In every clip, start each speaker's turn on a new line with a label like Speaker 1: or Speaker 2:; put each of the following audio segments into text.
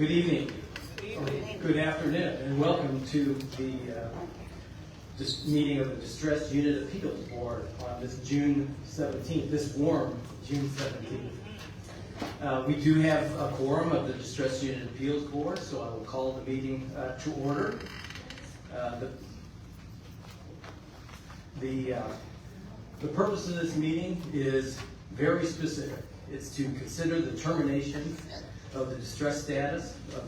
Speaker 1: Good evening, or good afternoon, and welcome to the meeting of the Distressed Unit Appeals Board on this June 17th, this warm June 17th. We do have a quorum of the Distressed Unit Appeals Board, so I will call the meeting to order. The purpose of this meeting is very specific. It's to consider the termination of the distress status of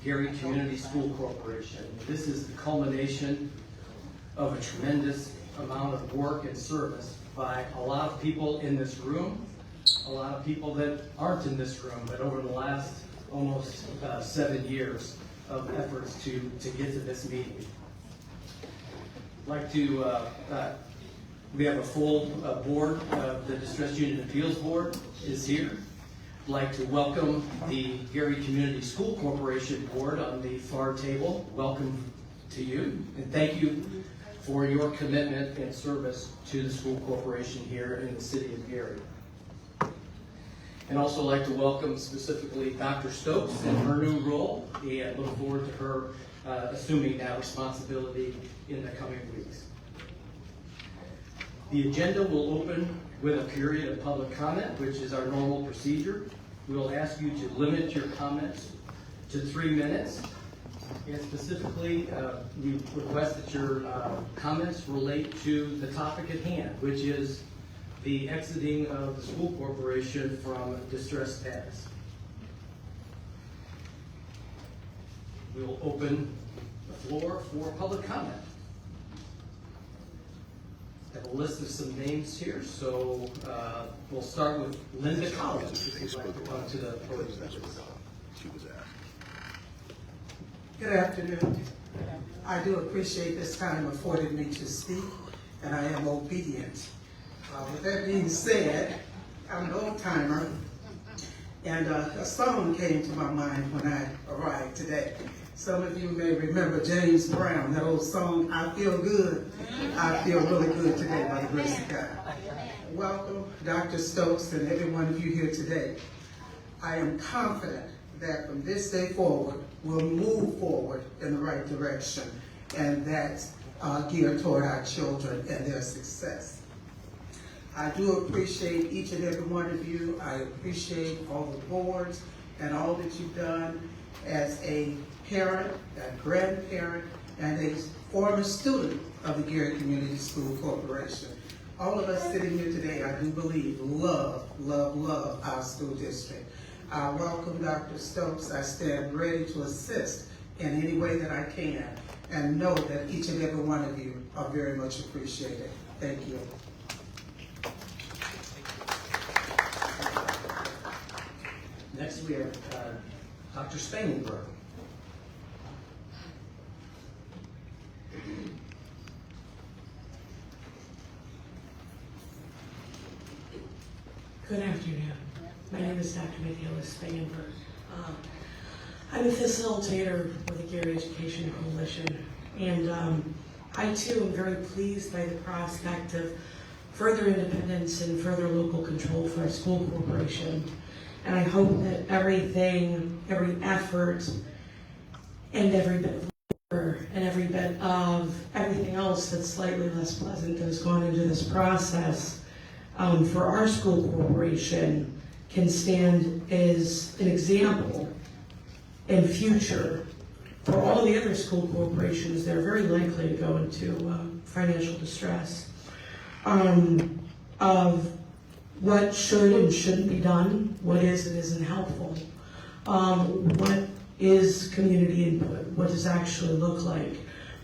Speaker 1: Gary Community School Corporation. This is the culmination of a tremendous amount of work and service by a lot of people in this room, a lot of people that aren't in this room, but over the last almost 7 years of efforts to get to this meeting. I'd like to, we have a full board. The Distressed Unit Appeals Board is here. I'd like to welcome the Gary Community School Corporation Board on the far table. Welcome to you, and thank you for your commitment and service to the school corporation here in the city of Gary. And also like to welcome specifically Dr. Stokes in her new role, and look forward to her assuming that responsibility in the coming weeks. The agenda will open with a period of public comment, which is our normal procedure. We will ask you to limit your comments to 3 minutes. And specifically, we request that your comments relate to the topic at hand, which is the exiting of the school corporation from distress status. We will open the floor for public comment. I have a list of some names here, so we'll start with Linda Collins, if you'd like to come to the podium.
Speaker 2: She was asked.
Speaker 3: Good afternoon. I do appreciate this time afforded me to speak, and I am obedient. With that being said, I'm an old timer, and a song came to my mind when I arrived today. Some of you may remember James Brown, that old song, I Feel Good. I feel really good today by the grace of God. Welcome, Dr. Stokes, and every one of you here today. I am confident that from this day forward, we'll move forward in the right direction, and that's geared toward our children and their success. I do appreciate each and every one of you. I appreciate all the boards and all that you've done as a parent, a grandparent, and a former student of the Gary Community School Corporation. All of us sitting here today, I do believe, love our school district. I welcome Dr. Stokes. I stand ready to assist in any way that I can, and know that each and every one of you are very much appreciated. Thank you.
Speaker 1: Next we have Dr. Spangenberg.
Speaker 4: Good afternoon. My name is Dr. Michaela Spangenberg. I'm a facilitator for the Gary Education Coalition, and I too am very pleased by the prospect of further independence and further local control for our school corporation. And I hope that everything, every effort, and every bit of labor, and every bit of everything else that's slightly less pleasant that has gone into this process for our school corporation can stand as an example in future for all the other school corporations that are very likely to go into financial distress of what should and shouldn't be done, what is and isn't helpful, what is community input, what does it actually look like,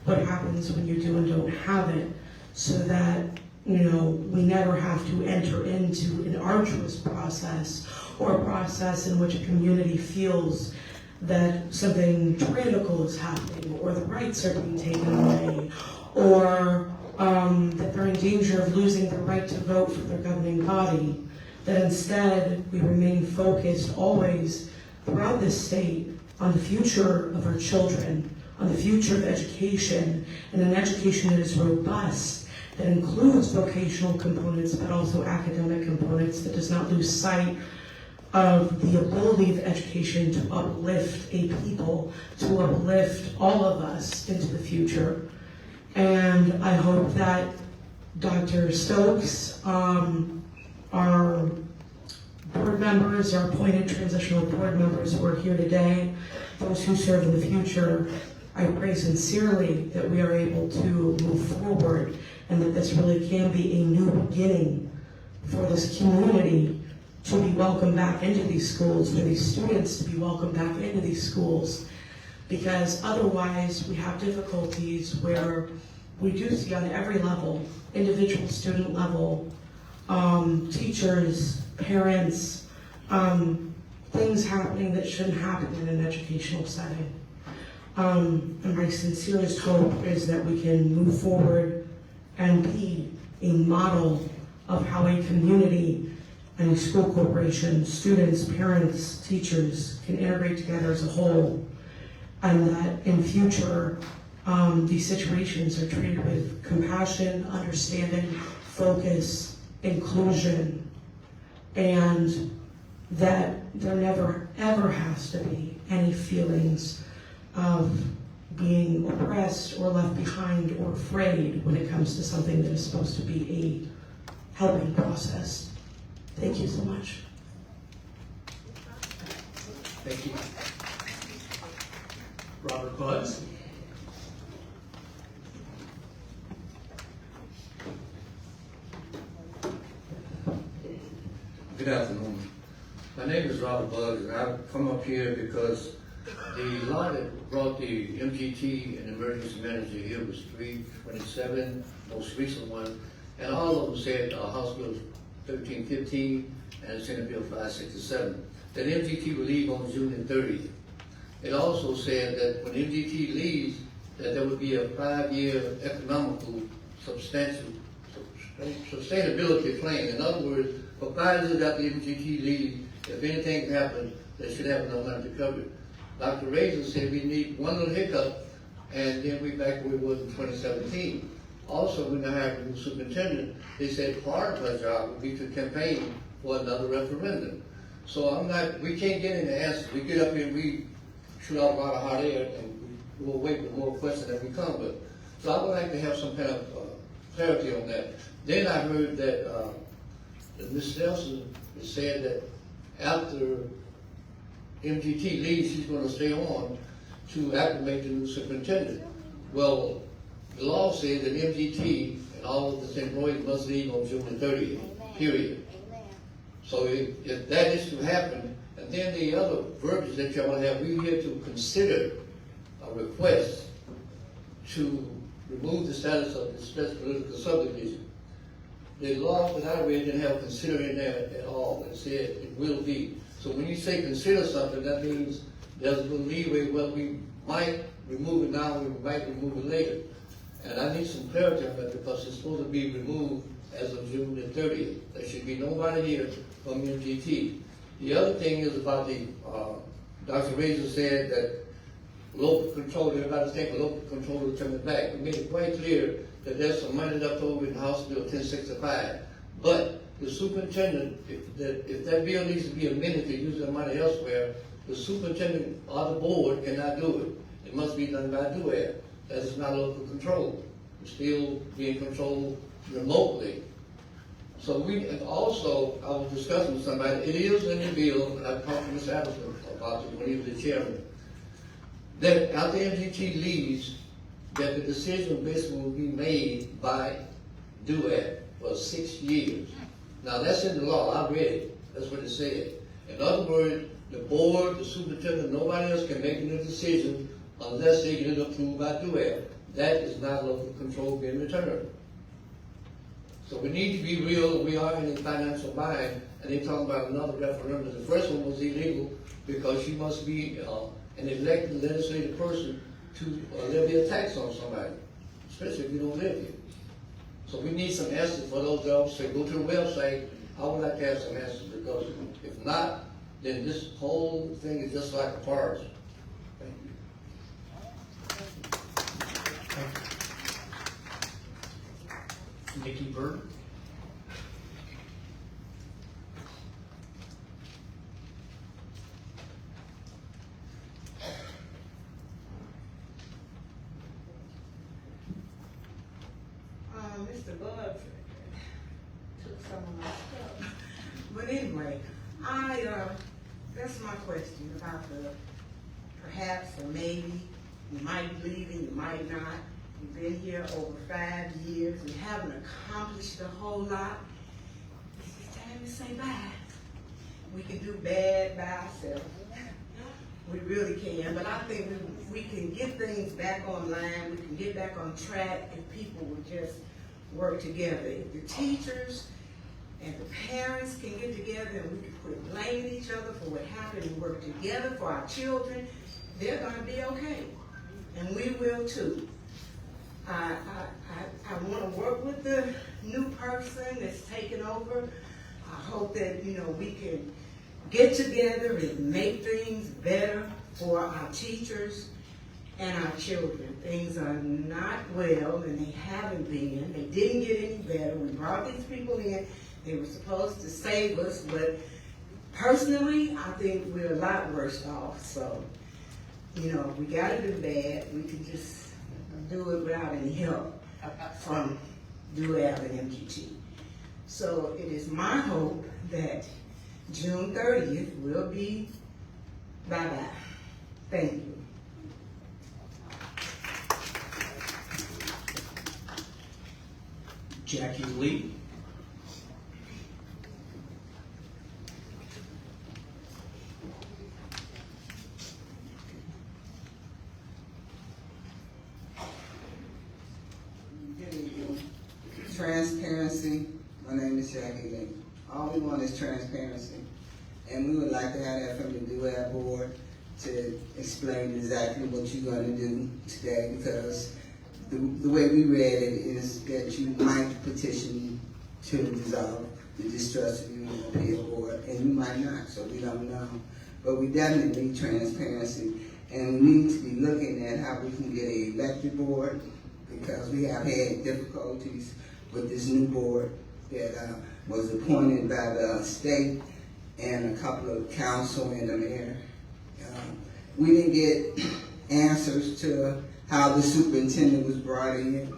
Speaker 4: what happens when you do and don't have it, so that we never have to enter into an arduous process or a process in which a community feels that something tyrannical is happening, or the rights are being taken away, or that they're in danger of losing their right to vote for their governing body. That instead we remain focused always throughout this state on the future of our children, on the future of education, and an education that is robust, that includes vocational components, but also academic components, that does not lose sight of the ability of education to uplift a people, to uplift all of us into the future. And I hope that Dr. Stokes, our board members, our appointed transitional board members who are here today, those who serve in the future, I pray sincerely that we are able to move forward and that this really can be a new beginning for this community to be welcomed back into these schools, for these students to be welcomed back into these schools. Because otherwise we have difficulties where we do see on every level, individual student level, teachers, parents, things happening that shouldn't happen in an educational setting. And my sincerest hope is that we can move forward and be a model of how a community and a school corporation, students, parents, teachers can integrate together as a whole, and that in future these situations are treated with compassion, understanding, focus, inclusion, and that there never ever has to be any feelings of being oppressed or left behind or afraid when it comes to something that is supposed to be a helping process. Thank you so much.
Speaker 1: Thank you. Robert Buds.
Speaker 5: Good afternoon. My name is Robert Buggs, and I've come up here because the law that brought the MGT and emergency manager here was 327, most recent one, and all of them said House Bill 1315 and Senate Bill 567, that MGT will leave on June the 30th. It also said that when MGT leaves, that there would be a 5-year economical sustainability plan. In other words, for 5 years after MGT leaves, if anything happens, they should have enough money to cover it. Dr. Razor said we need one little hiccup, and then we back where we was in 2017. Also, when they hired a new superintendent, they said part of our job would be to campaign for another referendum. So we can't get any answers. We get up here and we shoot out a lot of hot air, and we'll wait with more questions as we come with. So I would like to have some kind of clarity on that. Then I heard that Ms. Nelson said that after MGT leaves, she's going to stay on to acclimate the new superintendent. Well, the law says that MGT and all of the employees must leave on June the 30th, period.
Speaker 6: Amen.
Speaker 5: So if that is to happen, and then the other verbiage that y'all have, we're here to consider a request to remove the status of the special political subdivision. The law that I read didn't have consider in there at all. It said it will be. So when you say consider something, that means there's a little leeway. Well, we might remove it now, we might remove it later. And I need some clarity on that because it's supposed to be removed as of June the 30th. There should be nobody here from MGT. The other thing is about the, Dr. Razor said that local control, everybody's thinking local control will turn it back. We made it quite clear that there's some money left over in House Bill 1065. But the superintendent, if that bill needs to be amended to use that money elsewhere, the superintendent or the board cannot do it. It must be done by DUAB. That is not local control. It's still being controlled remotely. So and also, I was discussing with somebody, it is in the bill, and I talked to Mr. Addison about it when he was the chairman, that after MGT leaves, that the decision basically will be made by DUAB for 6 years. Now that's in the law, I read it, that's what it said. In other words, the board, the superintendent, nobody else can make any decision unless they get it approved by DUAB. That is not local control being returned. So we need to be real, we are in a financial bind, and they're talking about another referendum. The first one was illegal because she must be an elected legislative person to levy a tax on somebody, especially if you don't live here. So we need some answers for those jobs. So go to the website. I would like to have some answers because if not, then this whole thing is just like a farce. Thank you.
Speaker 1: Nikki Bird.
Speaker 3: Mr. Bud took some of my stuff. But anyway, that's my question about the perhaps or maybe. You might be leaving, you might not. You've been here over 5 years. We haven't accomplished a whole lot. It's time to say bye. We can do bad by ourselves. We really can, but I think we can get things back online. We can get back on track if people would just work together. If the teachers and the parents can get together and we can quit blaming each other for what happened and work together for our children, they're going to be okay. And we will too. I want to work with the new person that's taking over. I hope that, we can get together and make things better for our teachers and our children. Things are not well, and they haven't been. They didn't get any better. We brought these people in. They were supposed to save us, but personally, I think we're a lot worse off. So, we got to do bad. We can just do it without any help from DUAB and MGT. So it is my hope that June 30th will be bye-bye. Thank you.
Speaker 1: Jackie Lee.
Speaker 6: Transparency. My name is Jackie Lee. All we want is transparency. And we would like to have that from the DUAB board to explain exactly what you're going to do today, because the way we read it is that you might petition to dissolve the Distrust Union Appeal Board, and you might not, so we don't know. But we definitely need transparency, and we need to be looking at how we can get an elected board, because we have had difficulties with this new board that was appointed by the state and a couple of council and the mayor. We didn't get answers to how the superintendent was brought in,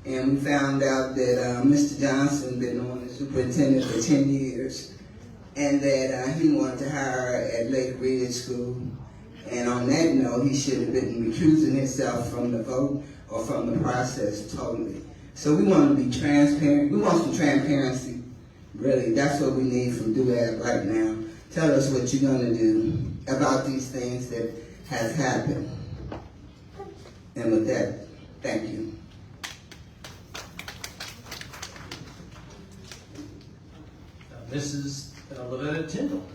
Speaker 6: and we found out that Mr. Johnson been on the superintendent for 10 years, and that he wanted to hire at Lake Ridge School. And on that note, he should have been recusing himself from the vote or from the process totally. So we want to be transparent. We want some transparency. Really, that's what we need from DUAB right now. Tell us what you're going to do about these things that has happened. And with that, thank you.
Speaker 1: Mrs. Lavetta Tyndall.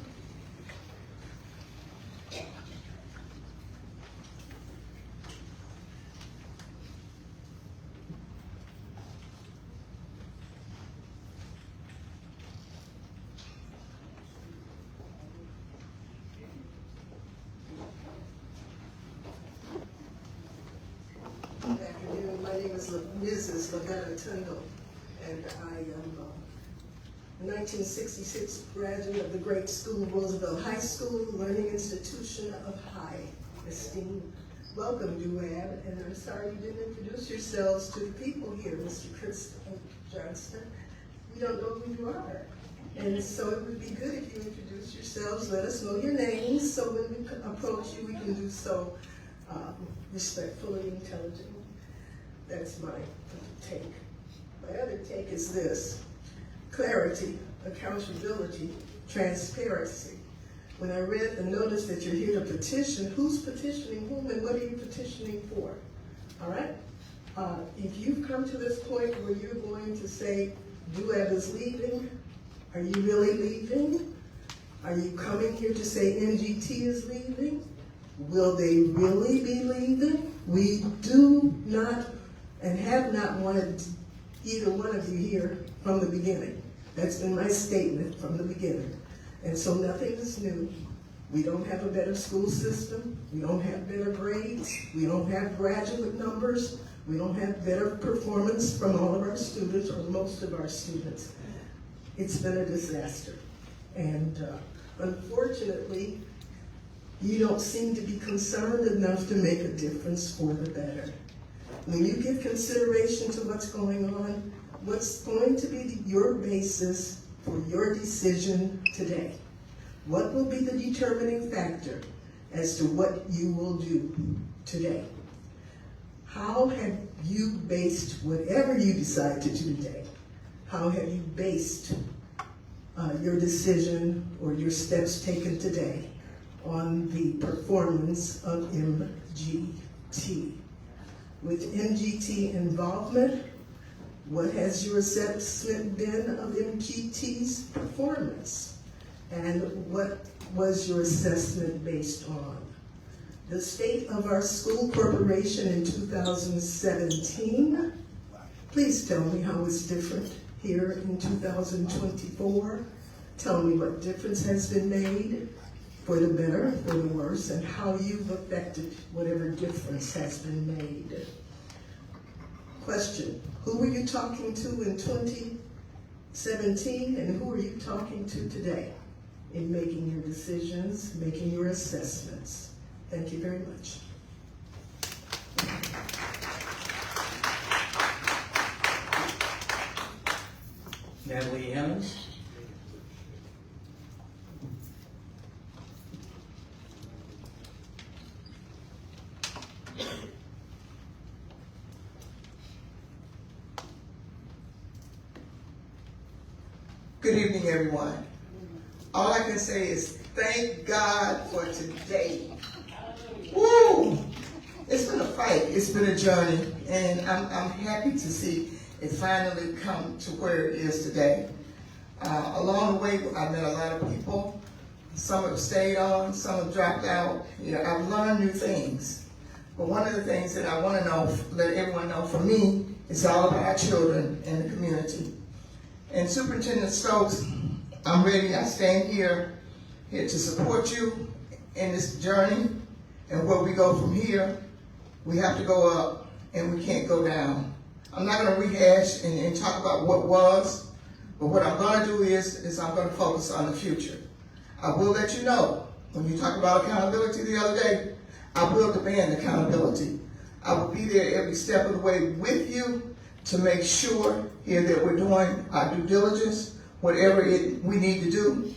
Speaker 7: Good afternoon. My name is Mrs. Lavetta Tyndall, and I am a 1966 graduate of the great school, Roosevelt High School, learning institution of high esteem. Welcome, DUAB, and I'm sorry you didn't introduce yourselves to the people here, Mr. Chris Johnston. We don't know who you are. And so it would be good if you introduce yourselves, let us know your names, so when we approach you, we can do so respectfully, intelligently. That's my take. My other take is this: clarity, accountability, transparency. When I read the notice that you're here to petition, who's petitioning whom and what are you petitioning for? All right? If you've come to this point where you're going to say DUAB is leaving, are you really leaving? Are you coming here to say NGT is leaving? Will they really be leaving? We do not and have not wanted either one of you here from the beginning. That's been my statement from the beginning. And so nothing is new. We don't have a better school system. We don't have better grades. We don't have graduate numbers. We don't have better performance from all of our students or most of our students. It's been a disaster. And unfortunately, you don't seem to be concerned enough to make a difference for the better. When you give consideration to what's going on, what's going to be your basis for your decision today? What will be the determining factor as to what you will do today? How have you based whatever you decide to do today? How have you based your decision or your steps taken today on the performance of MGT? With MGT involvement, what has your assessment been of MGT's performance? And what was your assessment based on? The state of our school corporation in 2017, please tell me how it's different here in 2024. Tell me what difference has been made for the better, for the worse, and how you've affected whatever difference has been made. Question, who were you talking to in 2017 and who are you talking to today in making your decisions, making your assessments? Thank you very much.
Speaker 1: Natalie Emmons.
Speaker 8: Good evening, everyone. All I can say is thank God for today. Woo! It's been a fight, it's been a journey, and I'm happy to see it finally come to where it is today. Along the way, I met a lot of people. Some have stayed on, some have dropped out. I've learned new things. But one of the things that I want to know, let everyone know, for me, it's all about our children and the community. And Superintendent Stokes, I'm ready. I stand here to support you in this journey. And where we go from here, we have to go up and we can't go down. I'm not going to rehash and talk about what was, but what I'm going to do is I'm going to focus on the future. I will let you know, when you talk about accountability the other day, I will demand accountability. I will be there every step of the way with you to make sure here that we're doing our due diligence, whatever we need to do.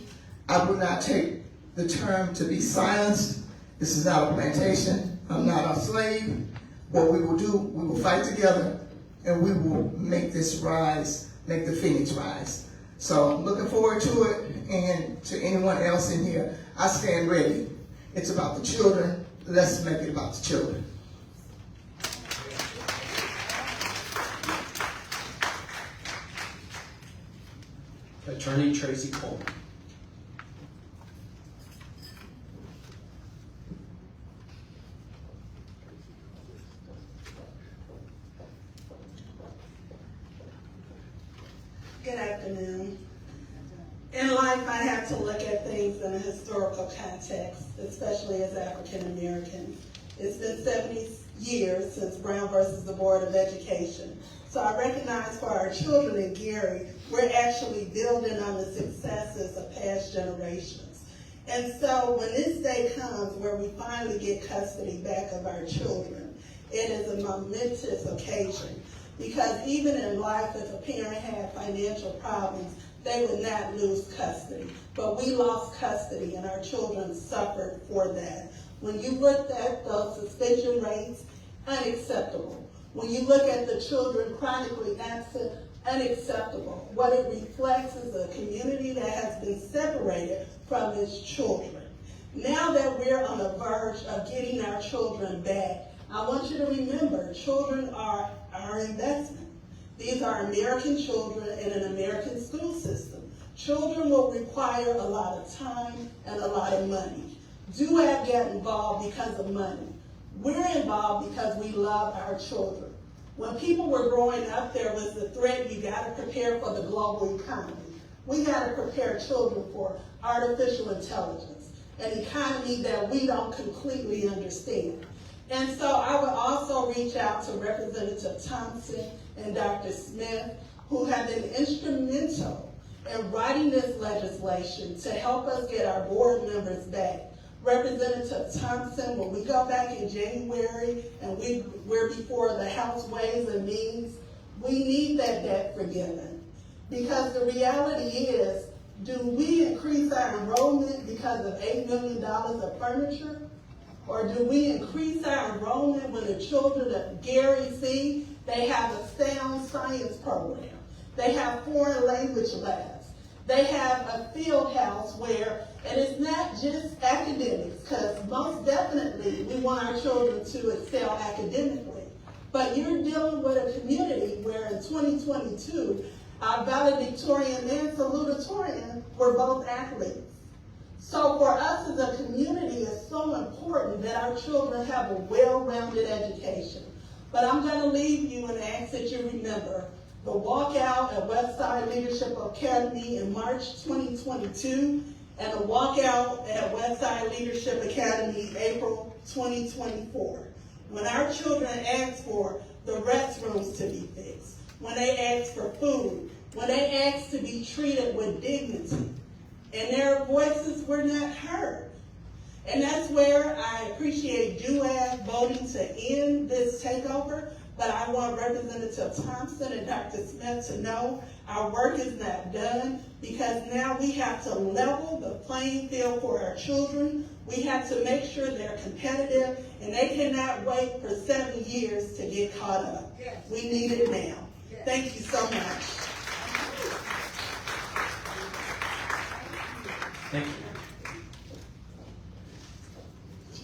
Speaker 8: I will not take the term to be silenced. This is not a plantation. I'm not a slave. What we will do, we will fight together and we will make this rise, make the phoenix rise. So I'm looking forward to it, and to anyone else in here, I stand ready. It's about the children. Let's make it about the children.
Speaker 1: Attorney Tracy Coleman.
Speaker 4: Good afternoon. In life, I have to look at things in a historical context, especially as African American. It's been 70 years since Brown versus the Board of Education. So I recognize for our children in Gary, we're actually building on the successes of past generations. And so when this day comes where we finally get custody back of our children, it is a momentous occasion. Because even in life, if a parent had financial problems, they would not lose custody. But we lost custody and our children suffered for that. When you looked at those suspension rates, unacceptable. When you look at the children chronically absent, unacceptable. What it reflects is a community that has been separated from its children. Now that we're on the verge of getting our children back, I want you to remember, children are our investment. These are American children in an American school system. Children will require a lot of time and a lot of money. DUAB got involved because of money. We're involved because we love our children. When people were growing up, there was the threat, you got to prepare for the global economy. We got to prepare children for artificial intelligence, an economy that we don't completely understand. And so I would also reach out to Representative Thompson and Dr. Smith, who have been instrumental in writing this legislation to help us get our board members back. Representative Thompson, when we go back in January and we're before the House Ways and Means,
Speaker 9: We need that debt forgiven. Because the reality is, do we increase our enrollment because of $8 million of furniture? Or do we increase our enrollment when the children of Gary see they have a sound science program? They have foreign language labs. They have a field house where, and it's not just academics, because most definitely we want our children to excel academically. But you're dealing with a community where in 2022, our valedictorian and salutatorian were both athletes. So for us as a community, it's so important that our children have a well-rounded education. But I'm going to leave you and ask that you remember the walkout at Westside Leadership Academy in March 2022 and the walkout at Westside Leadership Academy April 2024. When our children ask for the restrooms to be fixed, when they ask for food, when they ask to be treated with dignity, and their voices were not heard. And that's where I appreciate DUAB voting to end this takeover, but I want Representative Thompson and Dr. Smith to know our work is not done, because now we have to level the playing field for our children. We have to make sure they're competitive, and they cannot wait for 7 years to get caught up.
Speaker 7: Yes.
Speaker 9: We need it now.
Speaker 7: Yes.
Speaker 9: Thank you so much.
Speaker 1: Thank you.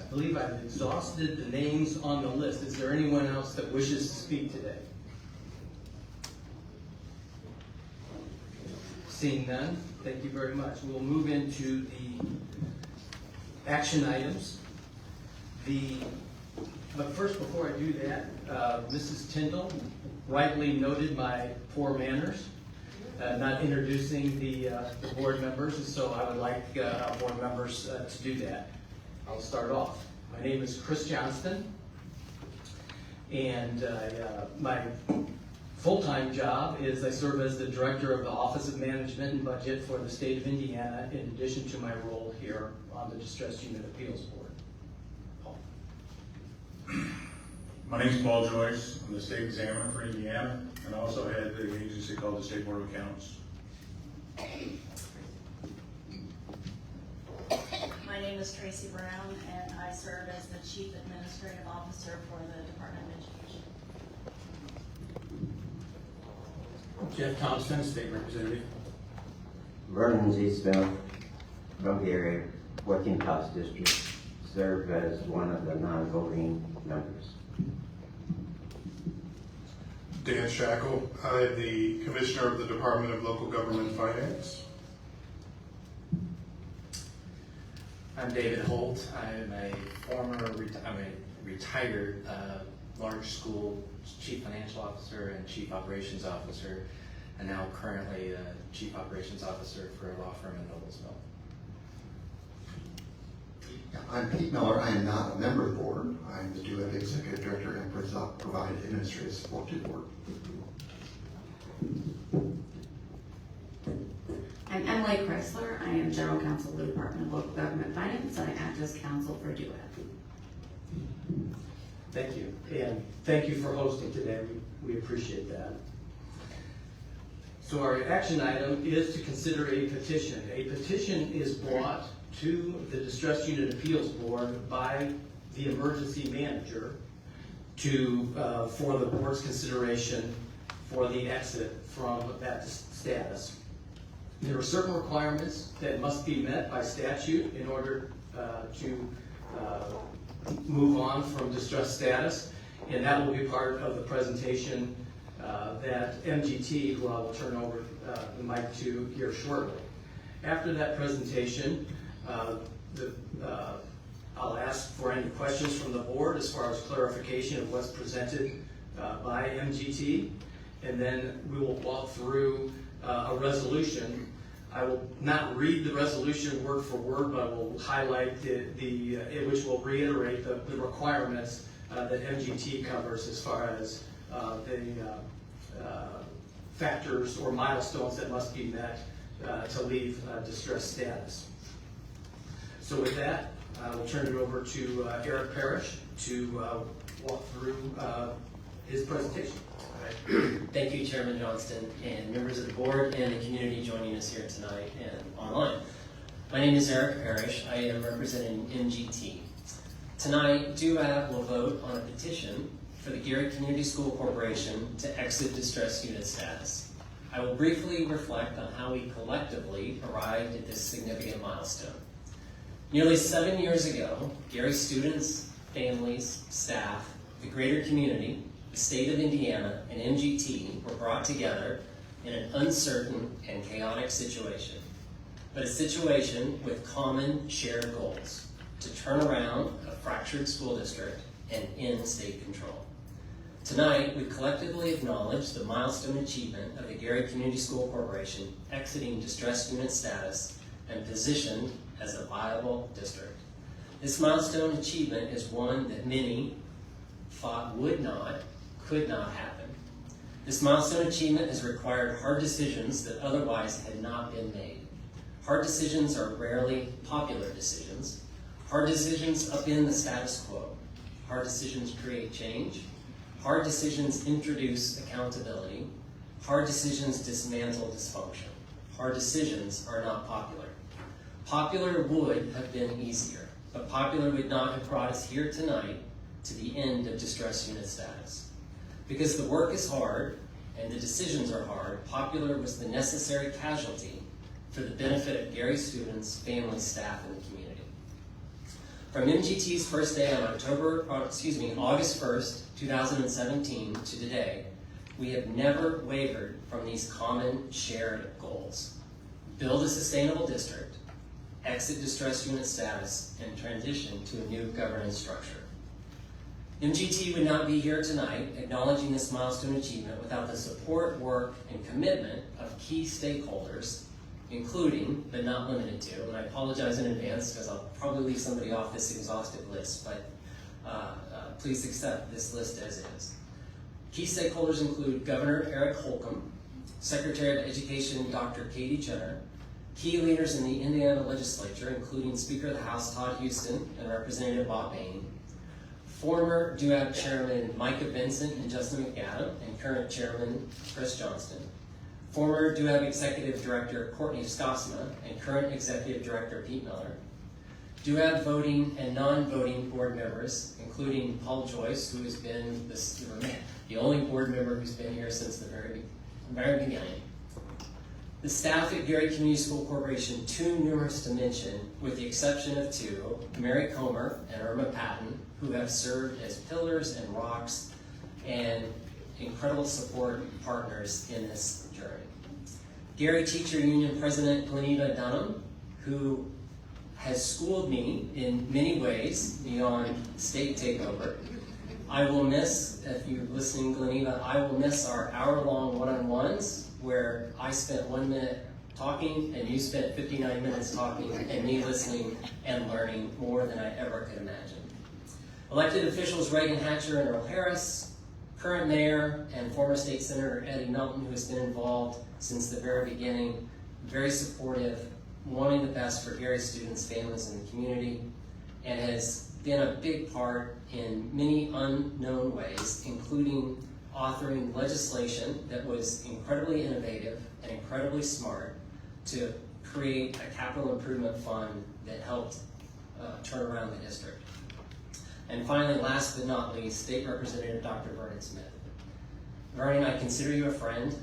Speaker 1: I believe I've exhausted the names on the list. Is there anyone else that wishes to speak today? Seeing none, thank you very much. We'll move into the action items. But first, before I do that, Mrs. Tyndall rightly noted my poor manners, not introducing the board members, and so I would like our board members to do that. I'll start off. My name is Chris Johnston, and my full-time job is I serve as the Director of the Office of Management and Budget for the state of Indiana, in addition to my role here on the Distress Unit Appeals Board. Paul.
Speaker 10: My name is Paul Joyce. I'm the state examiner for Indiana, and I also head the agency called the State Board of Accounts.
Speaker 11: My name is Tracy Brown, and I serve as the Chief Administrative Officer for the Department of Education.
Speaker 1: Jeff Thompson, State Representative.
Speaker 12: Vernon Z. Smith from Gary, 14th House District, serve as one of the non-voting members.
Speaker 13: Dan Shackle, I'm the Commissioner of the Department of Local Government Finance.
Speaker 14: I'm David Holt. I'm a retired large school Chief Financial Officer and Chief Operations Officer, and now currently Chief Operations Officer for a law firm in Noblesville.
Speaker 15: I'm Pete Miller. I am not a member of the board. I'm the DUAB Executive Director and provide administrative support to the board.
Speaker 11: I'm Emily Chrysler. I am General Counsel of the Department of Local Government Finance, and I act as counsel for DUAB.
Speaker 1: Thank you, and thank you for hosting today. We appreciate that. So our action item is to consider a petition. A petition is brought to the Distress Unit Appeals Board by the emergency manager for the board's consideration for the exit from that status. There are certain requirements that must be met by statute in order to move on from distress status, and that will be part of the presentation that MGT, who I will turn over the mic to here shortly. After that presentation, I'll ask for any questions from the board as far as clarification of what's presented by MGT, and then we will walk through a resolution. I will not read the resolution word for word, but I will highlight which will reiterate the requirements that MGT covers as far as the factors or milestones that must be met to leave distress status. So with that, I will turn it over to Eric Parrish to walk through his presentation.
Speaker 16: Thank you, Chairman Johnston, and members of the board and the community joining us here tonight and online. My name is Eric Parrish. I am representing MGT. Tonight, DUAB will vote on a petition for the Gary Community School Corporation to exit distressed unit status. I will briefly reflect on how we collectively arrived at this significant milestone. Nearly 7 years ago, Gary students, families, staff, the greater community, the state of Indiana, and MGT were brought together in an uncertain and chaotic situation, but a situation with common shared goals: to turn around a fractured school district and end state control. Tonight, we collectively acknowledge the milestone achievement of the Gary Community School Corporation exiting distressed unit status and positioned as a viable district. This milestone achievement is one that many thought could not happen. This milestone achievement has required hard decisions that otherwise had not been made. Hard decisions are rarely popular decisions. Hard decisions upend the status quo. Hard decisions create change. Hard decisions introduce accountability. Hard decisions dismantle dysfunction. Hard decisions are not popular. Popular would have been easier, but popular would not have brought us here tonight to the end of distressed unit status. Because the work is hard and the decisions are hard, popular was the necessary casualty for the benefit of Gary students, families, staff, and the community. From MGT's first day on August 1st, 2017 to today, we have never wavered from these common shared goals: build a sustainable district, exit distressed unit status, and transition to a new governance structure. MGT would not be here tonight acknowledging this milestone achievement without the support, work, and commitment of key stakeholders, including, but not limited to, and I apologize in advance because I'll probably leave somebody off this exhaustive list, but please accept this list as is. Key stakeholders include Governor Eric Holcomb, Secretary of Education Dr. Katie Jenner, key leaders in the Indiana legislature, including Speaker of the House Todd Houston and Representative Bob Bain, former DUAB Chairman Micah Vincent and Justin McAdam, and current Chairman Chris Johnston, former DUAB Executive Director Courtney Skosma, and current Executive Director Pete Miller, DUAB voting and non-voting board members, including Paul Joyce, who has been the only board member who's been here since the very beginning. The staff at Gary Community School Corporation, too numerous to mention, with the exception of two, Mary Comer and Irma Patton, who have served as pillars and rocks and incredible support partners in this journey. Gary Teacher Union President Gleneva Dunham, who has schooled me in many ways beyond state takeover. I will miss, if you're listening, Gleneva, I will miss our hour-long one-on-ones where I spent 1 minute talking and you spent 59 minutes talking and me listening and learning more than I ever could imagine. Elected officials Reagan Hatcher and Earl Harris, current mayor and former state senator Eddie Melton, who has been involved since the very beginning, very supportive, wanting the best for Gary students, families, and the community, and has been a big part in many unknown ways, including authoring legislation that was incredibly innovative and incredibly smart to create a capital improvement fund that helped turn around the district. And finally, last but not least, State Representative Dr. Vernon Smith. Vernon, I consider you a friend.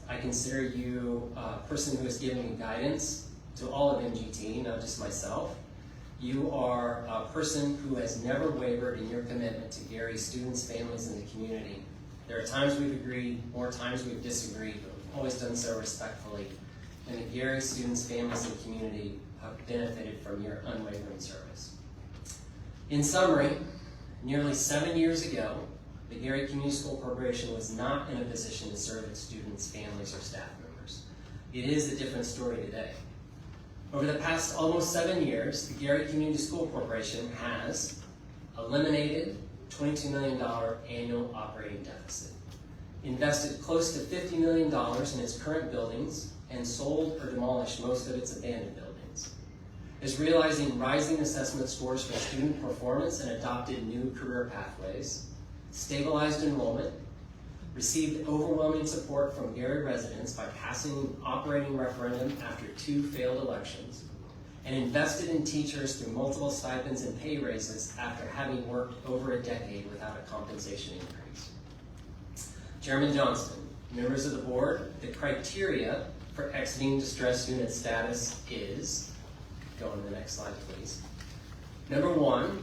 Speaker 16: I consider you a person who has given me guidance to all of MGT, not just myself. You are a person who has never wavered in your commitment to Gary's students, families, and the community. There are times we've agreed, more times we've disagreed, but we've always done so respectfully. And the Gary students, families, and community have benefited from your unwavering service. In summary, nearly 7 years ago, the Gary Community School Corporation was not in a position to serve its students, families, or staff members. It is a different story today. Over the past almost 7 years, the Gary Community School Corporation has eliminated $22 million annual operating deficit, invested close to $50 million in its current buildings, and sold or demolished most of its abandoned buildings, is realizing rising assessment scores for student performance and adopted new career pathways, stabilized enrollment, received overwhelming support from Gary residents by passing an operating referendum after 2 failed elections, and invested in teachers through multiple stipends and pay raises after having worked over a decade without a compensation increase. Chairman Johnston, members of the board, the criteria for exiting distress unit status is, go on to the next slide please. Number 1,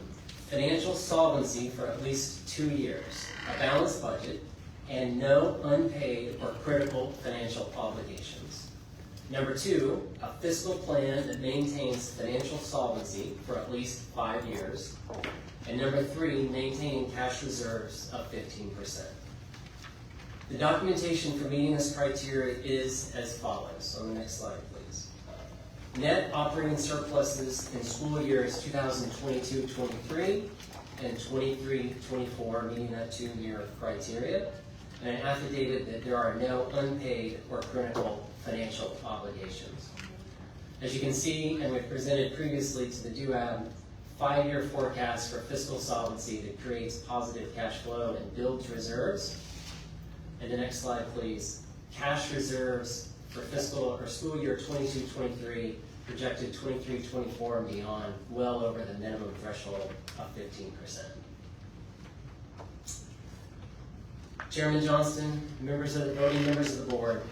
Speaker 16: financial solvency for at least 2 years, a balanced budget, and no unpaid or critical financial obligations. Number 2, a fiscal plan that maintains financial solvency for at least 5 years. And number 3, maintaining cash reserves of 15%. The documentation for meeting this criteria is as follows. On the next slide, please. Net operating surpluses in school years 2022-23 and 23-24, meeting that 2-year criteria, and an affidavit that there are no unpaid or critical financial obligations. As you can see, and we've presented previously to the DUAB, 5-year forecast for fiscal solvency that creates positive cash flow and builds reserves. And the next slide, please. Cash reserves for fiscal or school year 22-23, projected 23-24 and beyond, well over the minimum threshold of 15%. Chairman Johnston, voting members of the board,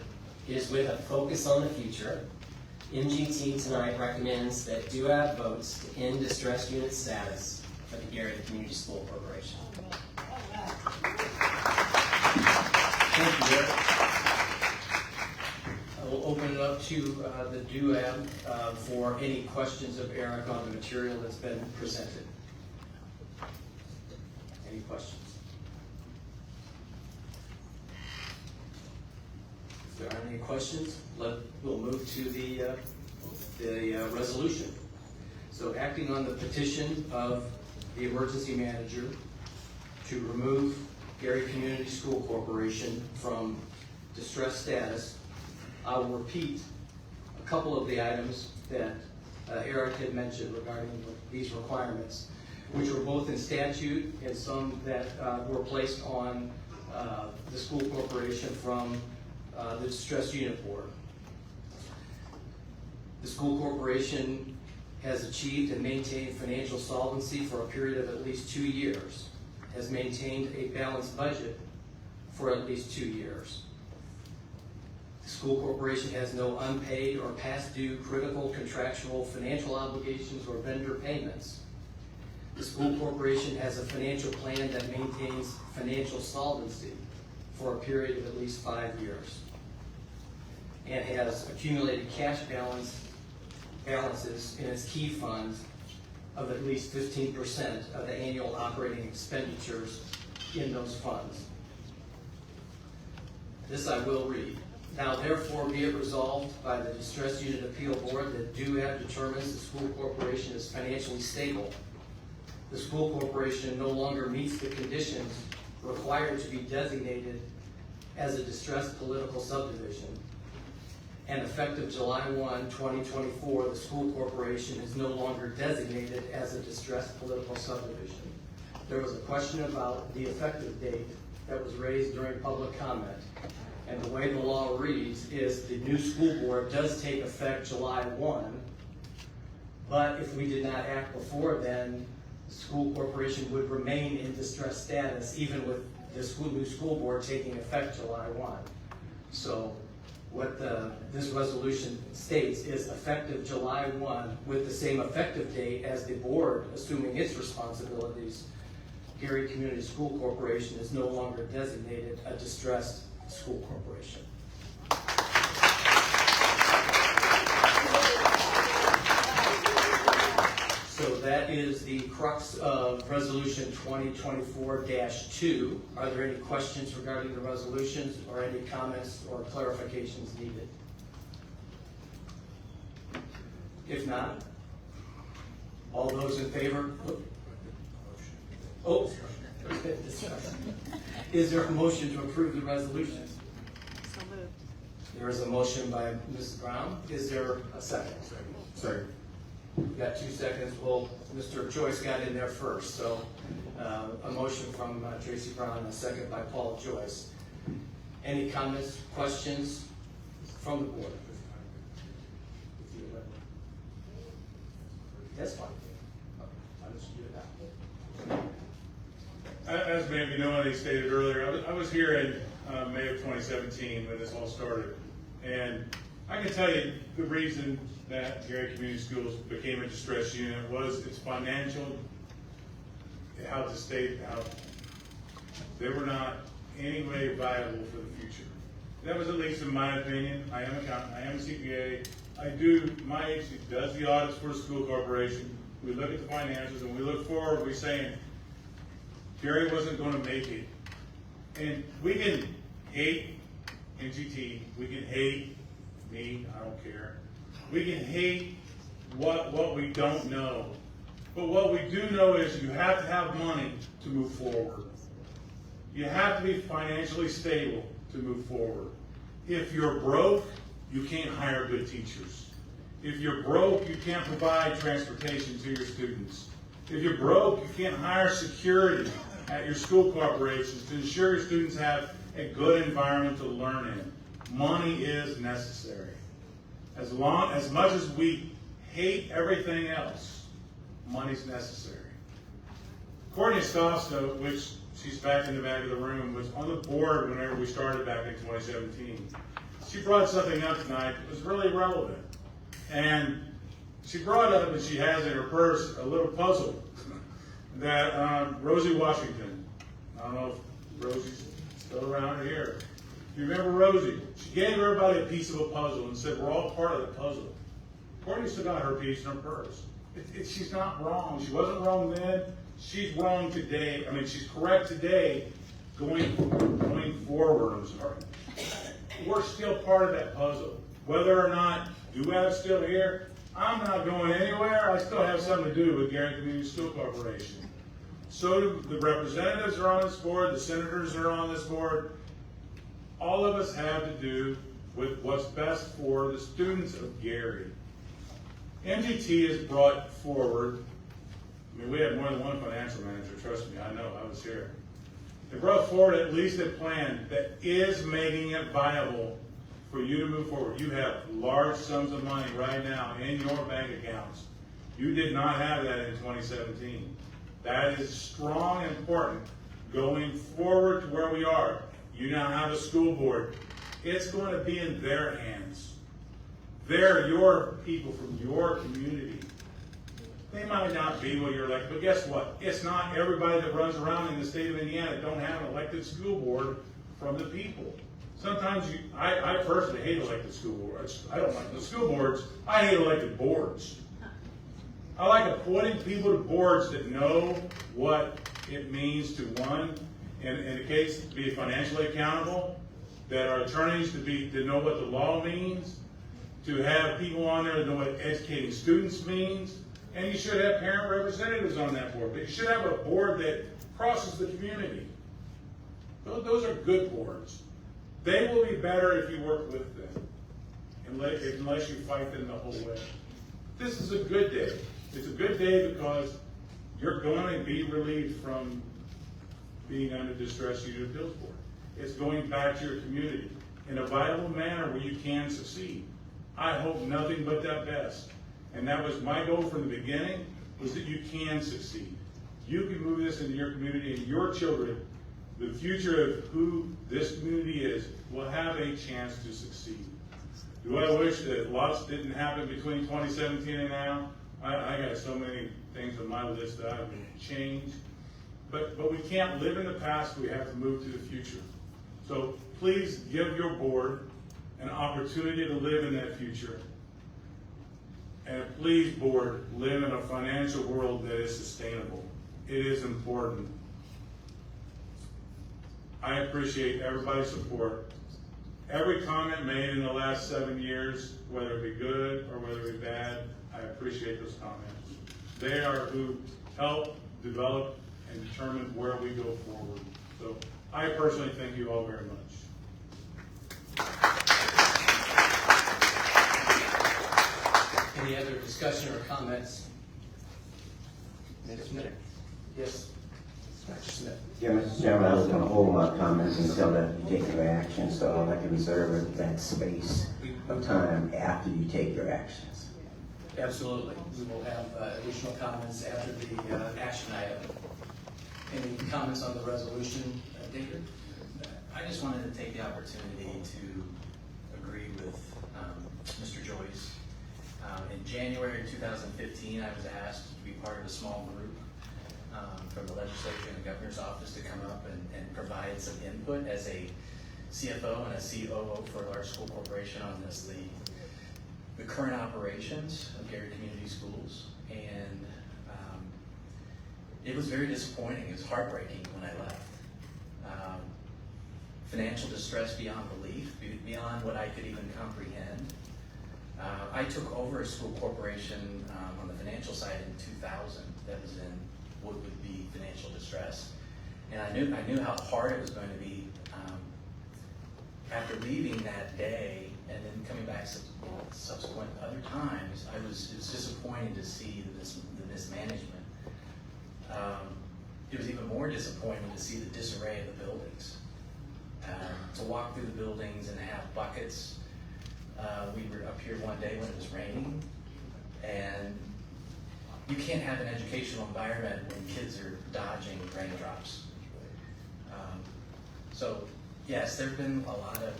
Speaker 16: it is with a focus on the future. MGT tonight recommends that DUAB votes to end distressed unit status for the Gary Community School Corporation.
Speaker 1: Thank you, Eric. I will open it up to the DUAB for any questions of Eric on the material that's been presented. Any questions? If there aren't any questions, we'll move to the resolution. So acting on the petition of the emergency manager to remove Gary Community School Corporation from distress status, I will repeat a couple of the items that Eric had mentioned regarding these requirements, which were both in statute and some that were placed on the school corporation from the Distress Unit Board. The school corporation has achieved and maintained financial solvency for a period of at least 2 years, has maintained a balanced budget for at least 2 years. The school corporation has no unpaid or past due critical contractual financial obligations or vendor payments. The school corporation has a financial plan that maintains financial solvency for a period of at least 5 years, and has accumulated cash balances in its key funds of at least 15% of the annual operating expenditures in those funds. This I will read. Now therefore be it resolved by the Distress Unit Appeal Board that DUAB determines the school corporation is financially stable. The school corporation no longer meets the conditions required to be designated as a distressed political subdivision. And effective July 1, 2024, the school corporation is no longer designated as a distressed political subdivision. There was a question about the effective date that was raised during public comment. And the way the law reads is the new school board does take effect July 1, but if we did not act before then, the school corporation would remain in distressed status even with the new school board taking effect July 1. So what this resolution states is effective July 1 with the same effective date as the board assuming its responsibilities. Gary Community School Corporation is no longer designated a distressed school corporation. So that is the crux of Resolution 2024-2. Are there any questions regarding the resolutions or any comments or clarifications needed? If not, all those in favor? Oh, is there a motion to approve the resolution?
Speaker 11: So moved.
Speaker 1: There is a motion by Mrs. Brown. Is there a second?
Speaker 13: Second.
Speaker 1: We've got 2 seconds. Well, Mr. Joyce got in there first, so a motion from Tracy Brown and a second by Paul Joyce. Any comments, questions from the board? That's fine. I'll just give it out.
Speaker 10: As maybe nobody stated earlier, I was here in May of 2017 when this all started. And I can tell you the reason that Gary Community Schools became a distressed unit was its financial, how they were not any way viable for the future. That was at least in my opinion. I am a CPA. My agency does the audits for the school corporation. We look at the financials and we look forward. We're saying Gary wasn't going to make it. And we can hate NGT. We can hate me. I don't care. We can hate what we don't know. But what we do know is you have to have money to move forward. You have to be financially stable to move forward. If you're broke, you can't hire good teachers. If you're broke, you can't provide transportation to your students. If you're broke, you can't hire security at your school corporations to ensure your students have a good environment to learn in. Money is necessary. As much as we hate everything else, money's necessary. Courtney Scofsto, which she's back in the back of the room, was on the board whenever we started back in 2017. She brought something up tonight that was really relevant. And she brought up, and she has in her purse, a little puzzle that Rosie Washington, I don't know if Rosie's still around here. You remember Rosie? She gave everybody a piece of a puzzle and said, we're all part of the puzzle. Courtney still got her piece in her purse. She's not wrong. She wasn't wrong then. She's wrong today. I mean, she's correct today going forward. I'm sorry. We're still part of that puzzle. Whether or not DUAB's still here, I'm not going anywhere. I still have something to do with Gary Community School Corporation. So do the representatives are on this board, the senators are on this board. All of us have to do with what's best for the students of Gary. MGT has brought forward, I mean, we had more than one financial manager, trust me, I know, I was here. They brought forward at least a plan that is making it viable for you to move forward. You have large sums of money right now in your bank accounts. You did not have that in 2017. That is strong and important going forward to where we are. You now have a school board. It's going to be in their hands. They're your people from your community. They might not be what you're elected, but guess what? It's not everybody that runs around in the state of Indiana don't have an elected school board from the people. Sometimes I personally hate elected school boards. I don't like the school boards. I hate elected boards. I like appointing people to boards that know what it means to, one, in the case, to be financially accountable, that are attorneys to know what the law means, to have people on there that know what educating students means, and you should have parent representatives on that board. But you should have a board that crosses the community. Those are good boards. They will be better if you work with them, unless you fight them the whole way. This is a good day. It's a good day because you're going to be relieved from being under distress unit appeals board. It's going back to your community in a viable manner where you can succeed. I hope nothing but that best. And that was my goal from the beginning, was that you can succeed. You can move this into your community, and your children, the future of who this community is, will have a chance to succeed. Do I wish that lots didn't happen between 2017 and now? I got so many things on my list that I would change. But we can't live in the past, we have to move to the future. So please give your board an opportunity to live in that future. And please, board, live in a financial world that is sustainable. It is important. I appreciate everybody's support. Every comment made in the last 7 years, whether it be good or whether it be bad, I appreciate those comments. They are who help develop and determine where we go forward. So I personally thank you all very much.
Speaker 1: Any other discussion or comments? Next minute. Yes. Smith.
Speaker 12: Yeah, Mr. Chairman, I was gonna hold my comments until after you take your action, so I'd like to reserve that space of time after you take your actions.
Speaker 1: Absolutely. We will have additional comments after the action item. Any comments on the resolution, David?
Speaker 14: I just wanted to take the opportunity to agree with Mr. Joyce. In January 2015, I was asked to be part of a small group from the legislature and the governor's office to come up and provide some input as a CFO and a COO for a large school corporation on the current operations of Gary Community Schools. And it was very disappointing. It was heartbreaking when I left. Financial distress beyond belief, beyond what I could even comprehend. I took over a school corporation on the financial side in 2000 that was in what would be financial distress. And I knew how hard it was going to be. After leaving that day and then coming back subsequent other times, it was disappointing to see the mismanagement. It was even more disappointing to see the disarray of the buildings. To walk through the buildings and have buckets. We were up here one day when it was raining, and you can't have an educational environment when kids are dodging raindrops. So yes, there have been a lot of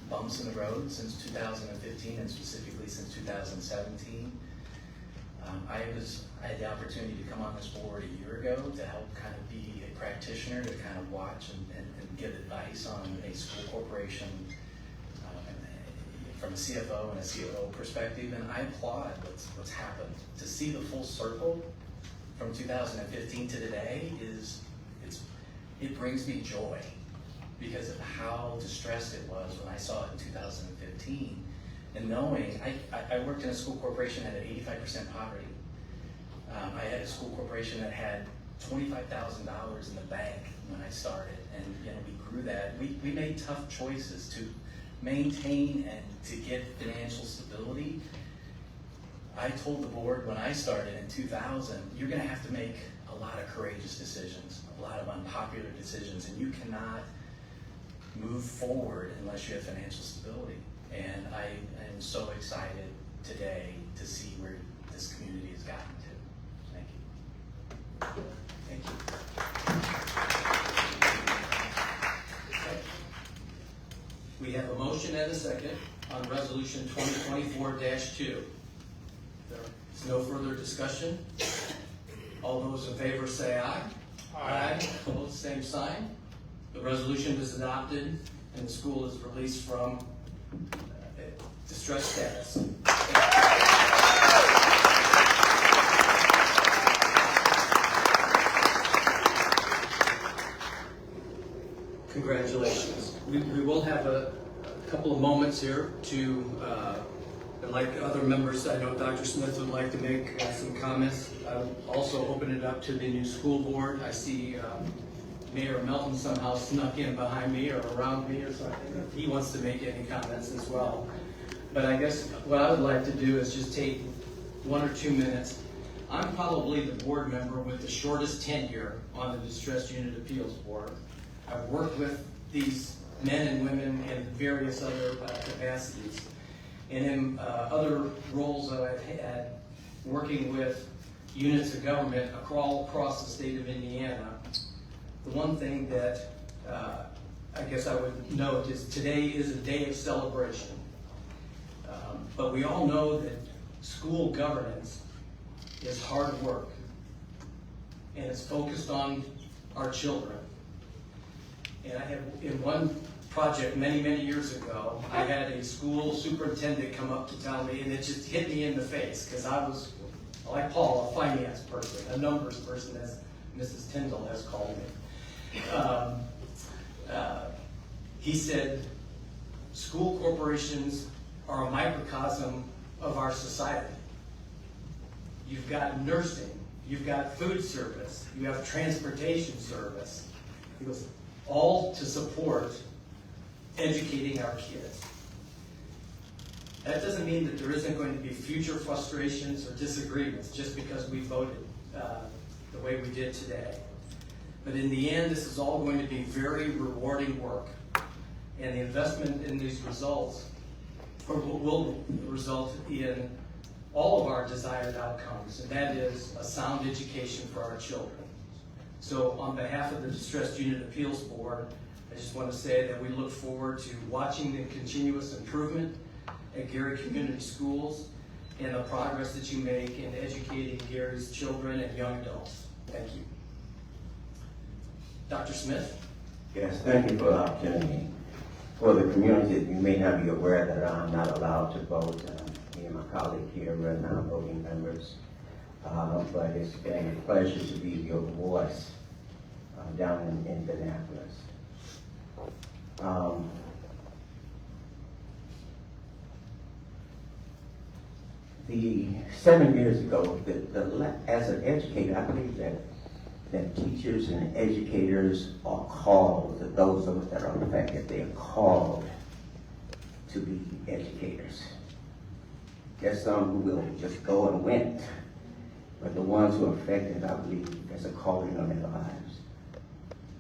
Speaker 14: bumps in the road since 2015 and specifically since 2017. I had the opportunity to come on this board a year ago to help kind of be a practitioner, to kind of watch and give advice on a school corporation from a CFO and a COO perspective, and I applaud what's happened. To see the full circle from 2015 to today it brings me joy because of how distressed it was when I saw it in 2015. And knowing, I worked in a school corporation that had 85% poverty. I had a school corporation that had $25,000 in the bank when I started, and we grew that. We made tough choices to maintain and to get financial stability. I told the board when I started in 2000, you're going to have to make a lot of courageous decisions, a lot of unpopular decisions, and you cannot move forward unless you have financial stability. And I am so excited today to see where this community has gotten to. Thank you. Thank you. Okay. We have a motion and a second on resolution 2024-2. There's no further discussion. All those in favor say aye. Aye. Opposed, same sign. The resolution is adopted and the school is released from distress status. Congratulations. We will have a couple of moments here to, like other members, I know Dr. Smith would like to make some comments. I'll also open it up to the new school board. I see Mayor Melton somehow snuck in behind me or around me or something. He wants to make any comments as well. But I guess what I would like to do is just take 1 or 2 minutes. I'm probably the board member with the shortest tenure on the Distress Unit Appeals Board. I've worked with these men and women in various other capacities. And in other roles that I've had, working with units of government across the state of Indiana, the one thing that I guess I would note is today is a day of celebration. But we all know that school governance is hard work, and it's focused on our children. And I have, in one project many, many years ago, I had a school superintendent come up to tell me, and it just hit me in the face, because I was, like Paul, a finance person, a numbers person, as Mrs. Tyndall has called me. He said, school corporations are a microcosm of our society. You've got nursing, you've got food service, you have transportation service. He goes, all to support educating our kids. That doesn't mean that there isn't going to be future frustrations or disagreements just because we voted the way we did today. But in the end, this is all going to be very rewarding work. And the investment in these results will result in all of our desired outcomes, and that is a sound education for our children. So on behalf of the Distressed Unit Appeals Board, I just want to say that we look forward to watching the continuous improvement at Gary Community Schools and the progress that you make in educating Gary's children and young adults. Thank you. Dr. Smith?
Speaker 12: Yes, thank you for the opportunity. For the community, you may not be aware that I'm not allowed to vote. Me and my colleague here are non-voting members. But it's been a pleasure to be your voice down in Indianapolis. The 7 years ago, as an educator, I believe that teachers and educators are called, those of us that are affected, they are called to be educators. There's some who will just go and win, but the ones who are affected, I believe, there's a calling on their lives.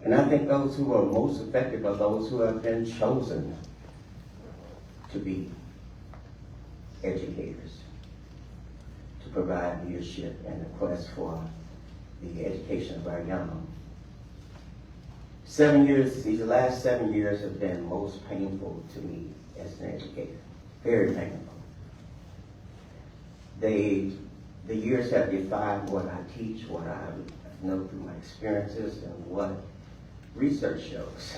Speaker 12: And I think those who are most affected are those who have been chosen to be educators, to provide leadership and the quest for the education of our young. 7 years, these last 7 years have been most painful to me as an educator, very painful. The years have defined what I teach, what I know through my experiences, and what research shows.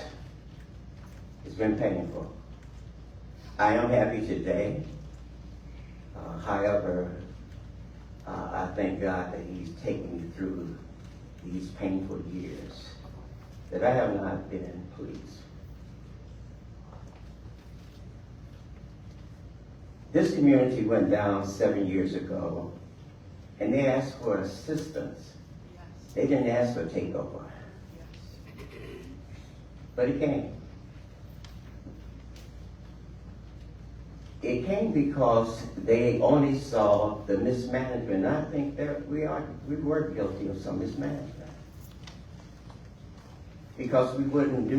Speaker 12: It's been painful. I am happy today. However, I thank God that He's taken me through these painful years, that I have not been pleased. This community went down 7 years ago, and they asked for assistance. They didn't ask for takeover. But it came. It came because they only saw the mismanagement. I think that we were guilty of some mismanagement. Because we wouldn't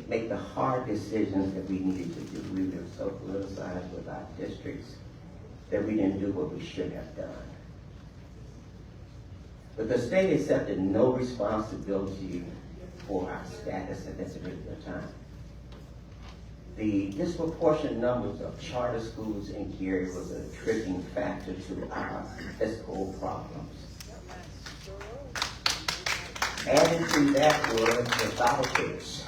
Speaker 12: make the hard decisions that we needed to do. We were so politicized with our districts that we didn't do what we should have done. But the state accepted no responsibility for our status at this particular time. The disproportionate numbers of charter schools in Gary was a triggering factor to our fiscal problems. Added to that was the vouchers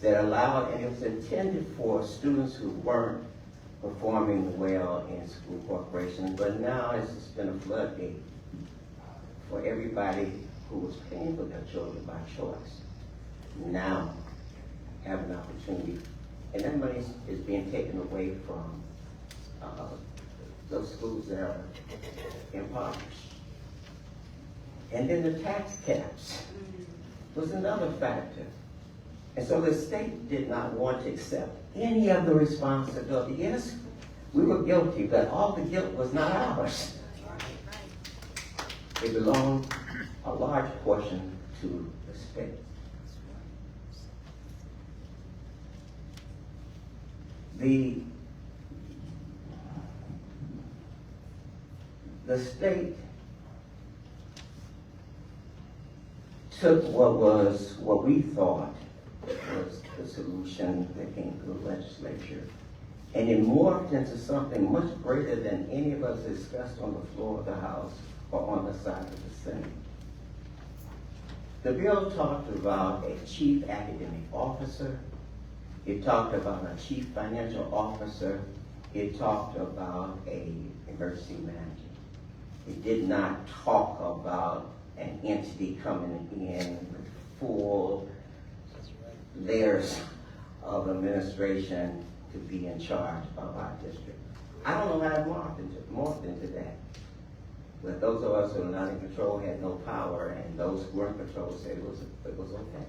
Speaker 12: that allowed, and it was intended for students who weren't performing well in school corporations, but now it's just been a floodgate for everybody who was paying for their children by choice. Now have an opportunity, and that money is being taken away from those schools that are impoverished. And then the tax caps was another factor. And so the state did not want to accept any of the responsibility. Yes, we were guilty, but all the guilt was not ours. It belonged a large portion to the state. The state took what we thought was the solution that came through the legislature, and it morphed into something much greater than any of us discussed on the floor of the House or on the side of the Senate. The bill talked about a chief academic officer. It talked about a chief financial officer. It talked about an emergency manager. It did not talk about an entity coming in with full layers of administration to be in charge of our district. I don't know how it morphed into that. But those of us who are not in control had no power, and those who were in control said it was okay.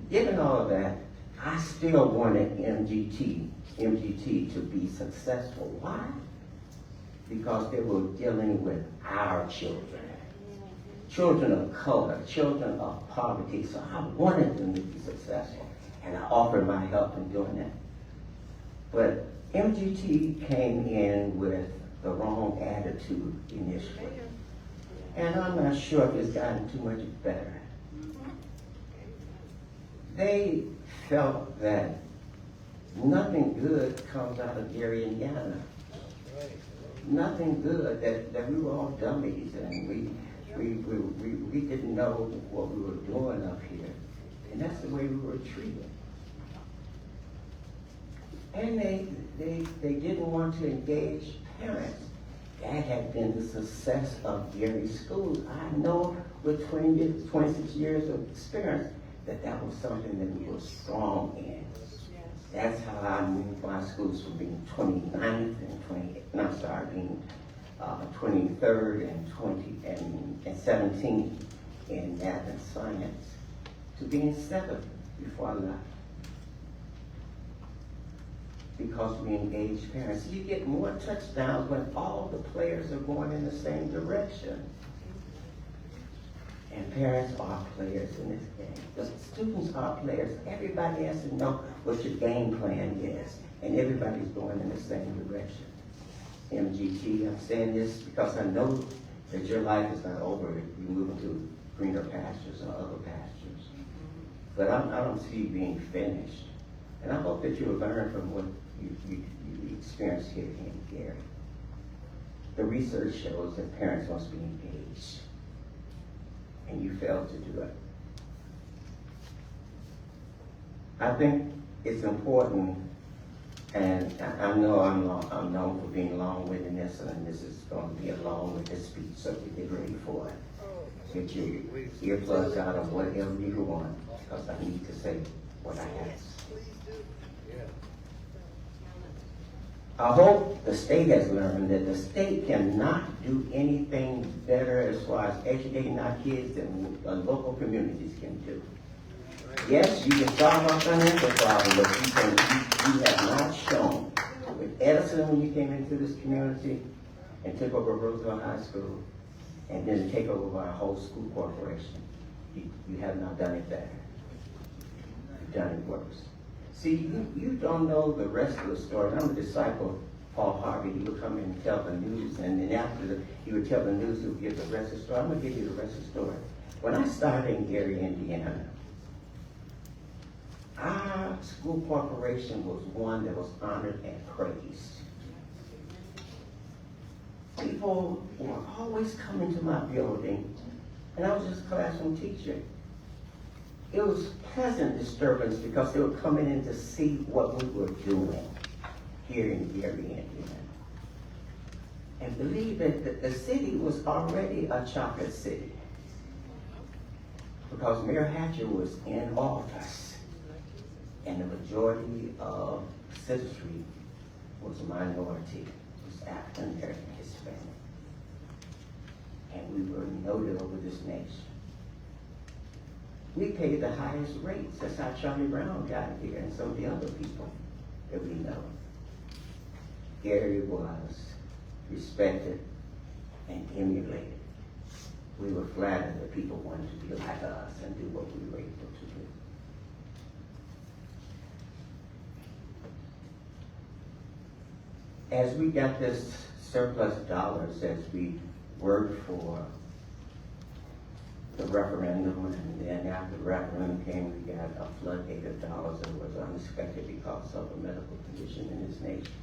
Speaker 12: Given all of that, I still wanted MGT to be successful. Why? because they were dealing with our children. Children of color, children of poverty. So I wanted them to be successful, and I offered my help in doing that. But MGT came in with the wrong attitude initially. And I'm not sure if it's gotten too much better. They felt that nothing good comes out of Gary, Indiana. Nothing good, that we were all dummies and we didn't know what we were doing up here. And that's the way we were treated. And they didn't want to engage parents. That had been the success of Gary's schools. I know with 26 years of experience that was something that we were strong in. That's how I moved my schools from being 29th and being 23rd and 17th in math and science to being 7th before I left. Because we engage parents. You get more touchdowns when all the players are going in the same direction. And parents are players in this game. The students are players. Everybody has to know what your game plan is. And everybody's going in the same direction. MGT, I'm saying this because I know that your life is not over if you move to greener pastures or other pastures. But I don't see you being finished. And I hope that you learn from what you experienced here in Gary. The research shows that parents must be engaged. And you failed to do it. I think it's important, and I know I'm known for being long-windedness, and this is going to be a long-winded speech, so get ready for it. Get your earplugs out of whatever you want, because I need to say what I have. I hope the state has learned that the state cannot do anything better as far as educating our kids than local communities can do. Yes, you can solve our financial problem, but you have not shown. With Edison, when you came into this community and took over Roosevelt High School, and then take over our whole school corporation, you have not done it better. You've done it worse. See, you don't know the rest of the story. I'm a disciple of Paul Harvey. He would come in and tell the news, and then after he would tell the news, he would give the rest of the story. I'm going to give you the rest of the story. When I started in Gary, Indiana, our school corporation was one that was honored and praised. People were always coming to my building, and I was just a classroom teacher. It was pleasant disturbance because they were coming in to see what we were doing here in Gary, Indiana. And believe that the city was already a chocolate city because Mayor Hatcher was in office and the majority of citizenry was a minority, was African American, Hispanic. And we were noted over this nation. We paid the highest rates. That's how Charlie Brown got here and some of the other people that we know. Gary was respected and emulated. We were flattered that people wanted to be like us and do what we were able to do. As we got this surplus dollars, as we worked for the referendum, and then after the referendum came, we got a floodgate of dollars that was unexpected because of a medical condition in this nation.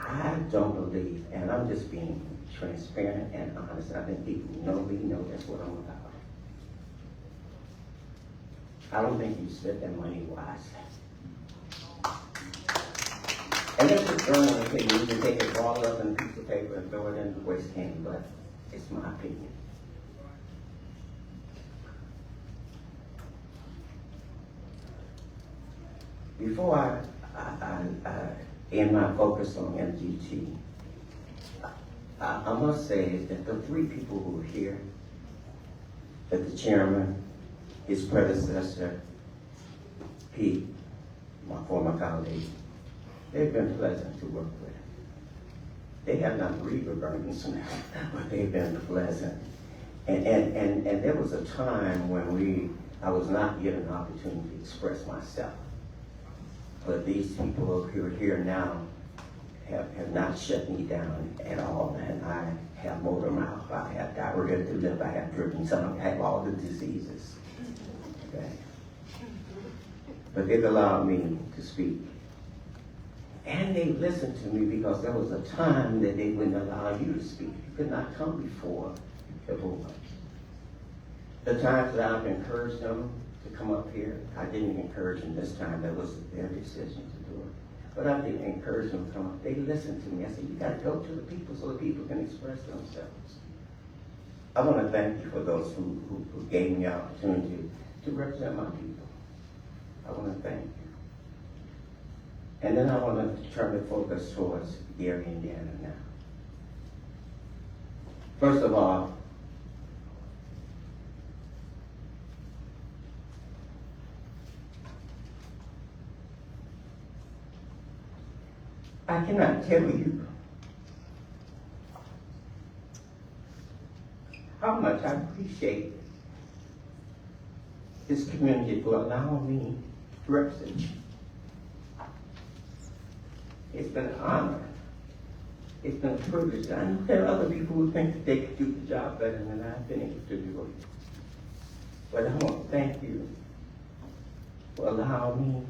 Speaker 12: I don't believe, and I'm just being transparent and honest, I think people who know me know that's what I'm about. I don't think you spent that money wisely. And that's a journal opinion. You can take it all up in a piece of paper and throw it in the waste can, but it's my opinion. Before I end my focus on MGT, I must say that the three people who are here, that the chairman, his predecessor, Pete, my former colleague, they've been pleasant to work with. They have not really burdensome, but they've been pleasant. And there was a time when I was not given an opportunity to express myself. But these people who are here now have not shut me down at all. And I have motor mouth, I have diarrhea of the lip, I have dripping tongue, I have all the diseases. Okay? But they've allowed me to speak. And they listened to me because there was a time that they wouldn't allow you to speak. You could not come before the board. The times that I've encouraged them to come up here, I didn't encourage them this time. That was their decision to do it. But I didn't encourage them to come up. They listened to me. I said, you got to go to the people so the people can express themselves. I want to thank you for those who gave me the opportunity to represent my people. I want to thank you. And then I want to turn the focus towards Gary, Indiana now. First of all, I cannot tell you how much I appreciate this community for allowing me to represent you. It's been an honor. It's been a privilege. I know there are other people who think that they could do the job better than I've been able to do it. But I want to thank you for allowing me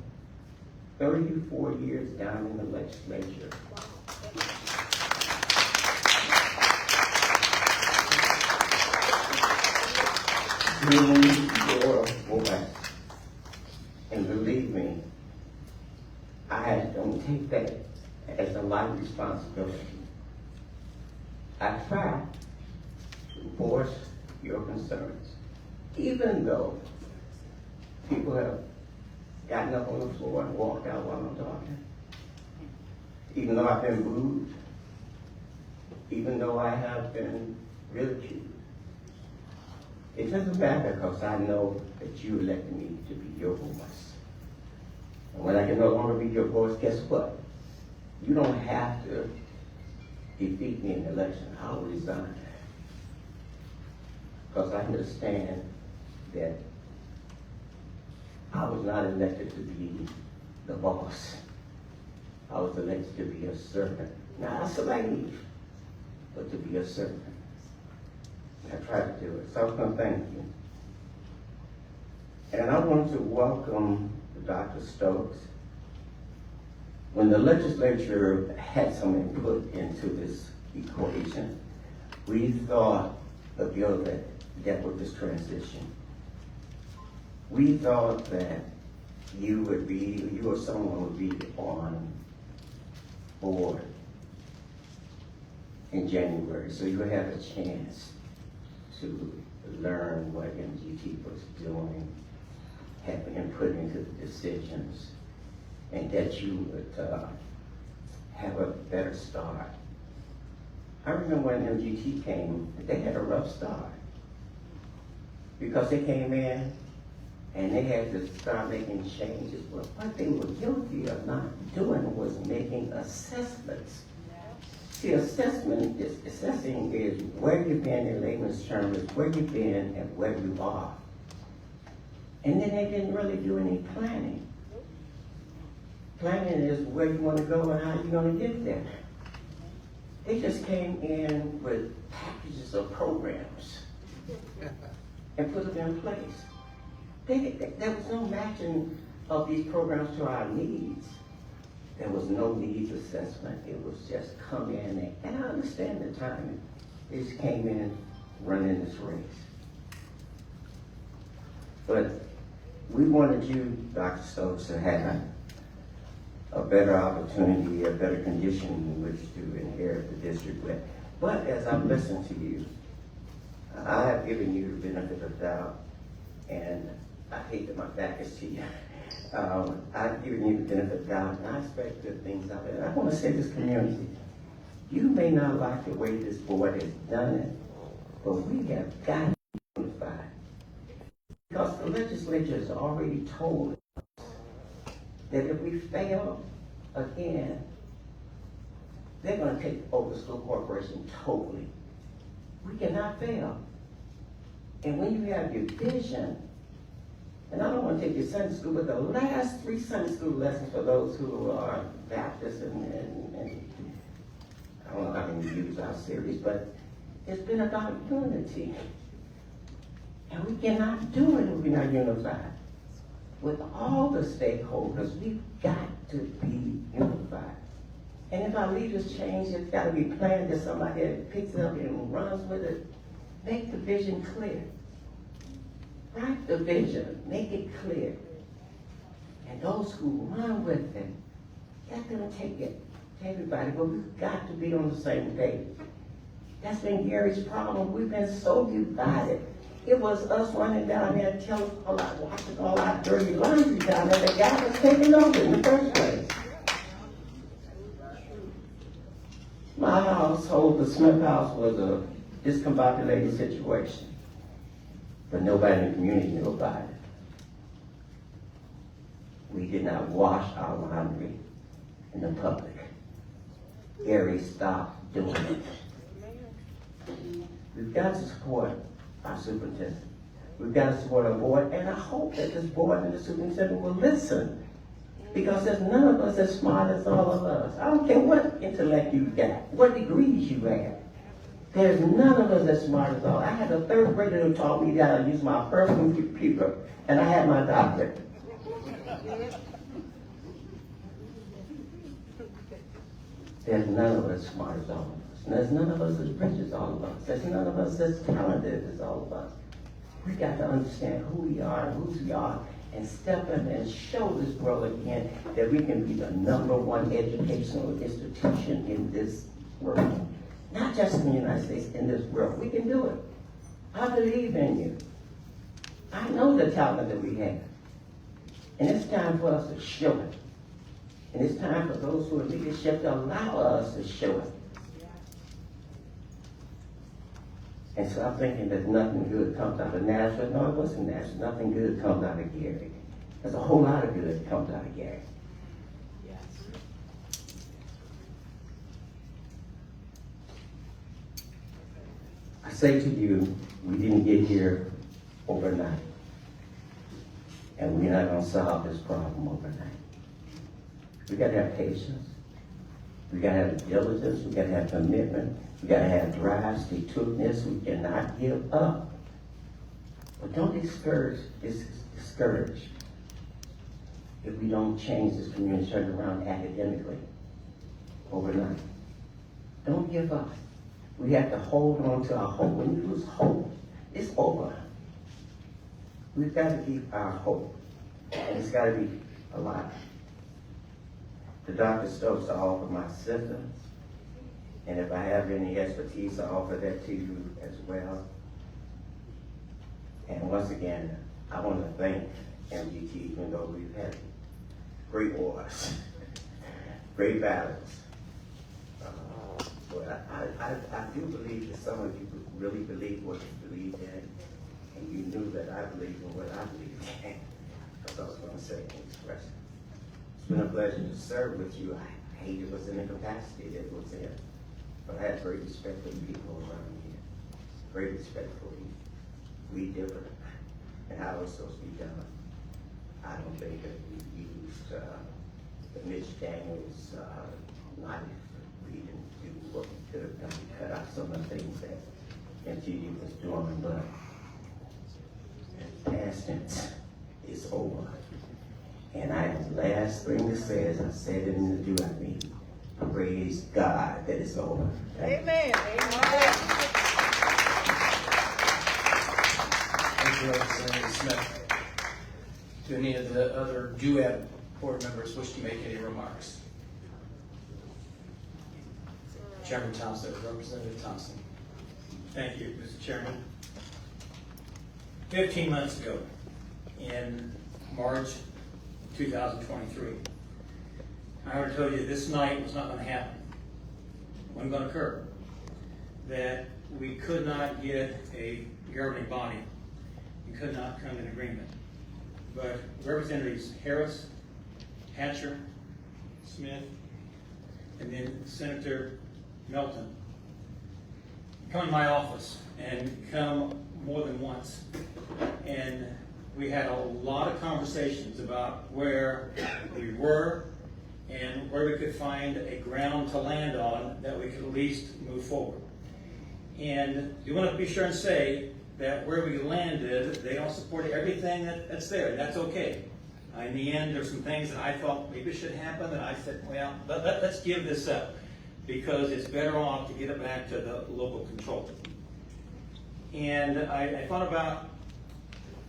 Speaker 12: 34 years down in the legislature. Being your voice. And believe me, I don't take that as a light responsibility. I try to voice your concerns, even though people have gotten up on the floor and walked out while I'm talking. Even though I've been booed, even though I have been ridiculed. It doesn't matter because I know that you elected me to be your voice. And when I can no longer be your voice, guess what? You don't have to defeat me in the election. I'll resign. Because I understand that I was not elected to be the boss. I was elected to be a servant. Not a slave, but to be a servant. I tried to do it. So I was going to thank you. And I want to welcome Dr. Stokes. When the legislature had some input into this equation, we thought a bill that dealt with this transition. We thought that you or someone would be on board in January, so you would have a chance to learn what MGT was doing, have input into the decisions, and that you would have a better start. I remember when MGT came, they had a rough start because they came in and they had to start making changes. But what they were guilty of not doing was making assessments. See, assessing is where you've been in layman's terms, is where you've been and where you are. And then they didn't really do any planning. Planning is where you want to go and how you're going to get there. They just came in with packages of programs and put them in place. There was no matching of these programs to our needs. There was no needs assessment. It was just come in and I understand the timing. They just came in running this race. But we wanted you, Dr. Stokes, to have a better opportunity, a better condition in which to inherit the district with. But as I've listened to you, I have given you the benefit of doubt, and I hate that my back is to you. I've given you the benefit of doubt, and I expect good things out of it. I want to say this community, you may not like the way this board has done it, but we have got to unify. Because the legislature has already told us that if we fail again, they're gonna take over the school corporation totally. We cannot fail. And when you have your vision, and I don't want to take you to Sunday school, but the last 3 Sunday school lessons for those who are Baptists and I don't know how many use our series, but it's been about unity. And we cannot do it if we're not unified. With all the stakeholders, we've got to be unified. And if our leaders change, it's got to be planned that somebody picks it up and runs with it. Make the vision clear. Write the vision, make it clear. And those who run with it, let them take it to everybody, but we've got to be on the same page. That's been Gary's problem. We've been so divided. It was us running down there and telling all our, washing all our dirty laundry down there that got us taken over in the first place. My household, the Smith house, was a discombobulated situation. But nobody in the community knew about it. We did not wash our laundry in the public. Gary stopped doing it. We've got to support our superintendent. We've got to support our board, and I hope that this board and the superintendent will listen. Because there's none of us as smart as all of us. I don't care what intellect you got, what degrees you have. There's none of us as smart as all. I had a 3rd grader who taught me how to use my first computer, and I had my doctorate. There's none of us smart as all of us. And there's none of us as rich as all of us. There's none of us as talented as all of us. We got to understand who we are and whose we are, and step in and show this world again that we can be the #1 educational institution in this world. Not just in the United States, in this world. We can do it. I believe in you. I know the talent that we have. And it's time for us to show it. And it's time for those who are in leadership to allow us to show it. And so I'm thinking that nothing good comes out of Nashville. No, it wasn't Nashville. Nothing good comes out of Gary. There's a whole lot of good that comes out of Gary. I say to you, we didn't get here overnight. And we're not going to solve this problem overnight. We got to have patience. We got to have diligence. We got to have commitment. We got to have drive, stick-to-itiveness. We cannot give up. But don't discourage if we don't change this community, turn it around academically overnight. Don't give up. We have to hold on to our hope. When you lose hope, it's over. We've got to keep our hope. And it's got to be alive. The Dr. Stokes, I offer my assistance. And if I have any expertise, I offer that to you as well. And once again, I want to thank MGT, even though we've had great wars, great battles. But I do believe that some of you really believe what you believe in, and you knew that I believe in what I believe in. That's what I was going to say and express it. It's been a pleasure to serve with you. I hate it was in the capacity that it was in. But I have great respect for the people around here. Great respect for you. We differ in how it's supposed to be done. I don't think that we used the Mitch Daniels knife. We didn't do what we could have done. We cut out some of the things that MTD was doing, but past tense is over. And I have the last thing to say, as I said it in the DUAB meeting, praise God that it's over.
Speaker 17: Amen.
Speaker 14: Thank you, Representative Smith. Do any of the other DUAB board members wish to make any remarks? Chairman Thompson, Representative Thompson.
Speaker 18: Thank you, Mr. Chairman. 15 months ago, in March 2023, I would tell you this night was not going to happen. It wasn't going to occur. That we could not get a governing body. We could not come to an agreement. But Representatives Harris, Hatcher, Smith, and then Senator Melton come to my office and come more than once. And we had a lot of conversations about where we were and where we could find a ground to land on that we could at least move forward. And you want to be sure and say that where we landed, they don't support everything that's there. That's okay. In the end, there's some things that I thought maybe should happen that I said, well, let's give this up because it's better off to get it back to the local control. And I thought about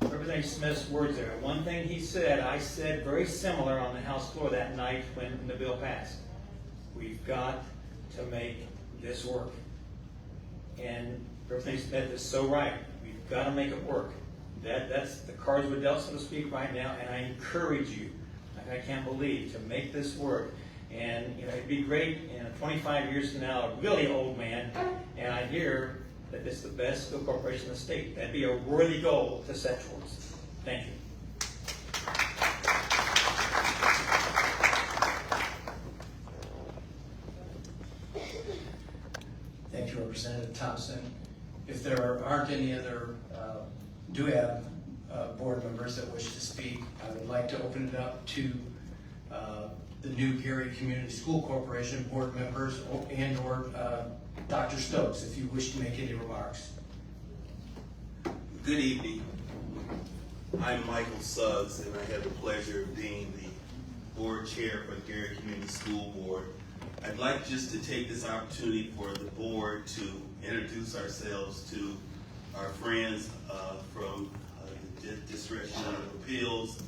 Speaker 18: Representative Smith's words there. One thing he said, I said very similar on the House floor that night when the bill passed. We've got to make this work. And Representative Smith is so right. We've got to make it work. That's the cards we're dealt, so to speak, right now, and I encourage you, like I can't believe, to make this work. And it'd be great in 25 years from now, a really old man, and I hear that it's the best school corporation in the state. That'd be a worthy goal to set towards. Thank you.
Speaker 14: Thank you, Representative Thompson. If there aren't any other DUAB board members that wish to speak, I would like to open it up to the new Gary Community School Corporation board members and or Dr. Stokes, if you wish to make any remarks.
Speaker 2: Good evening. I'm Michael Suggs, and I have the pleasure of being the board chair for the Gary Community School Board. I'd like just to take this opportunity for the board to introduce ourselves to our friends from the District of Appeals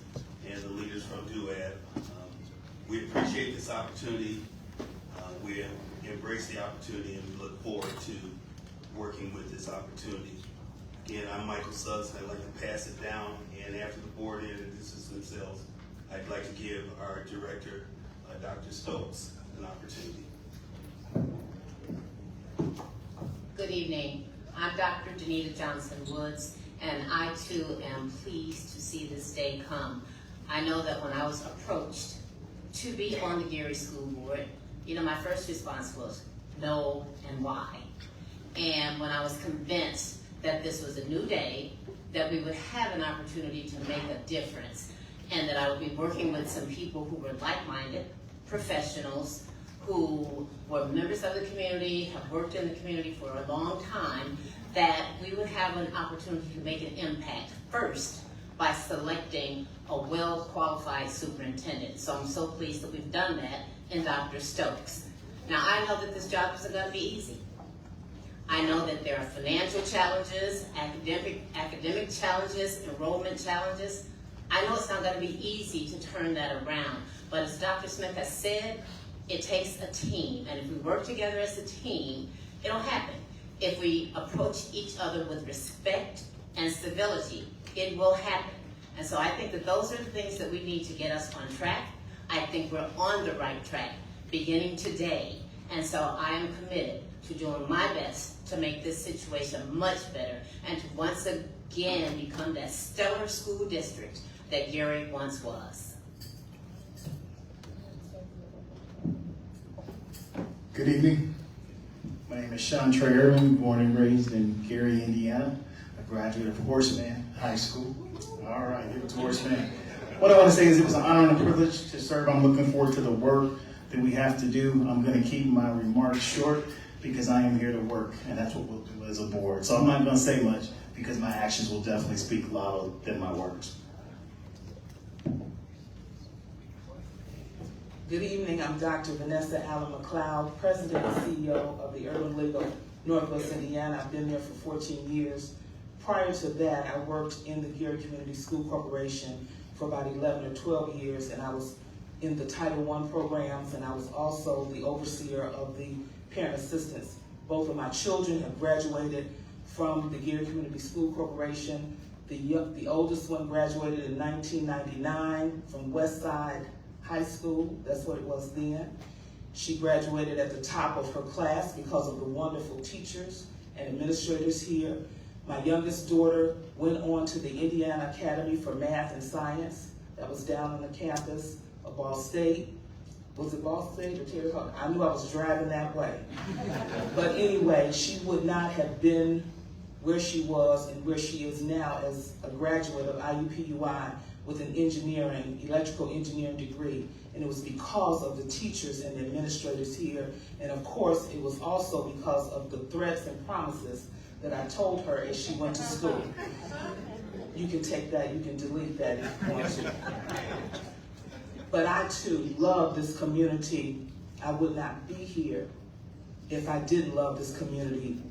Speaker 2: and the leaders from DUAB. We appreciate this opportunity. We embrace the opportunity and we look forward to working with this opportunity. Again, I'm Michael Suggs, and I'd like to pass it down, and after the board introduces themselves, I'd like to give our director, Dr. Stokes, an opportunity.
Speaker 17: Good evening. I'm Dr. Danita Johnson Woods, and I too am pleased to see this day come. I know that when I was approached to be on the Gary School Board, my first response was no and why. And when I was convinced that this was a new day, that we would have an opportunity to make a difference, and that I would be working with some people who were like-minded, professionals, who were members of the community, have worked in the community for a long time, that we would have an opportunity to make an impact first by selecting a well-qualified superintendent. So I'm so pleased that we've done that in Dr. Stokes. Now I know that this job isn't going to be easy. I know that there are financial challenges, academic challenges, enrollment challenges. I know it's not going to be easy to turn that around, but as Dr. Smith has said, it takes a team, and if we work together as a team, it'll happen. If we approach each other with respect and civility, it will happen. And so I think that those are the things that we need to get us on track. I think we're on the right track beginning today, and so I am committed to doing my best to make this situation much better and to once again become that stellar school district that Gary once was.
Speaker 19: Good evening. My name is Sean Trey Irvin, born and raised in Gary, Indiana. A graduate of Horseman High School. All right, give it to Horseman. What I want to say is it was an honor and a privilege to serve. I'm looking forward to the work that we have to do. I'm going to keep my remarks short because I am here to work, and that's what we'll do as a board. So I'm not going to say much because my actions will definitely speak louder than my words.
Speaker 20: Good evening, I'm Dr. Vanessa Allen McLeod, President and CEO of the Urban League of Northwest Indiana. I've been there for 14 years. Prior to that, I worked in the Gary Community School Corporation for about 11 or 12 years, and I was in the Title I programs, and I was also the overseer of the parent assistance. Both of my children have graduated from the Gary Community School Corporation. The oldest one graduated in 1999 from Westside High School, that's what it was then. She graduated at the top of her class because of the wonderful teachers and administrators here. My youngest daughter went on to the Indiana Academy for Math and Science that was down on the campus of Ball State. Was it Ball State or Terry Hawk? I knew I was driving that way. But anyway, she would not have been where she was and where she is now as a graduate of IUPUI with an electrical engineering degree. And it was because of the teachers and the administrators here. And of course, it was also because of the threats and promises that I told her as she went to school. You can take that, you can delete that if you want to. But I too love this community. I would not be here if I didn't love this community.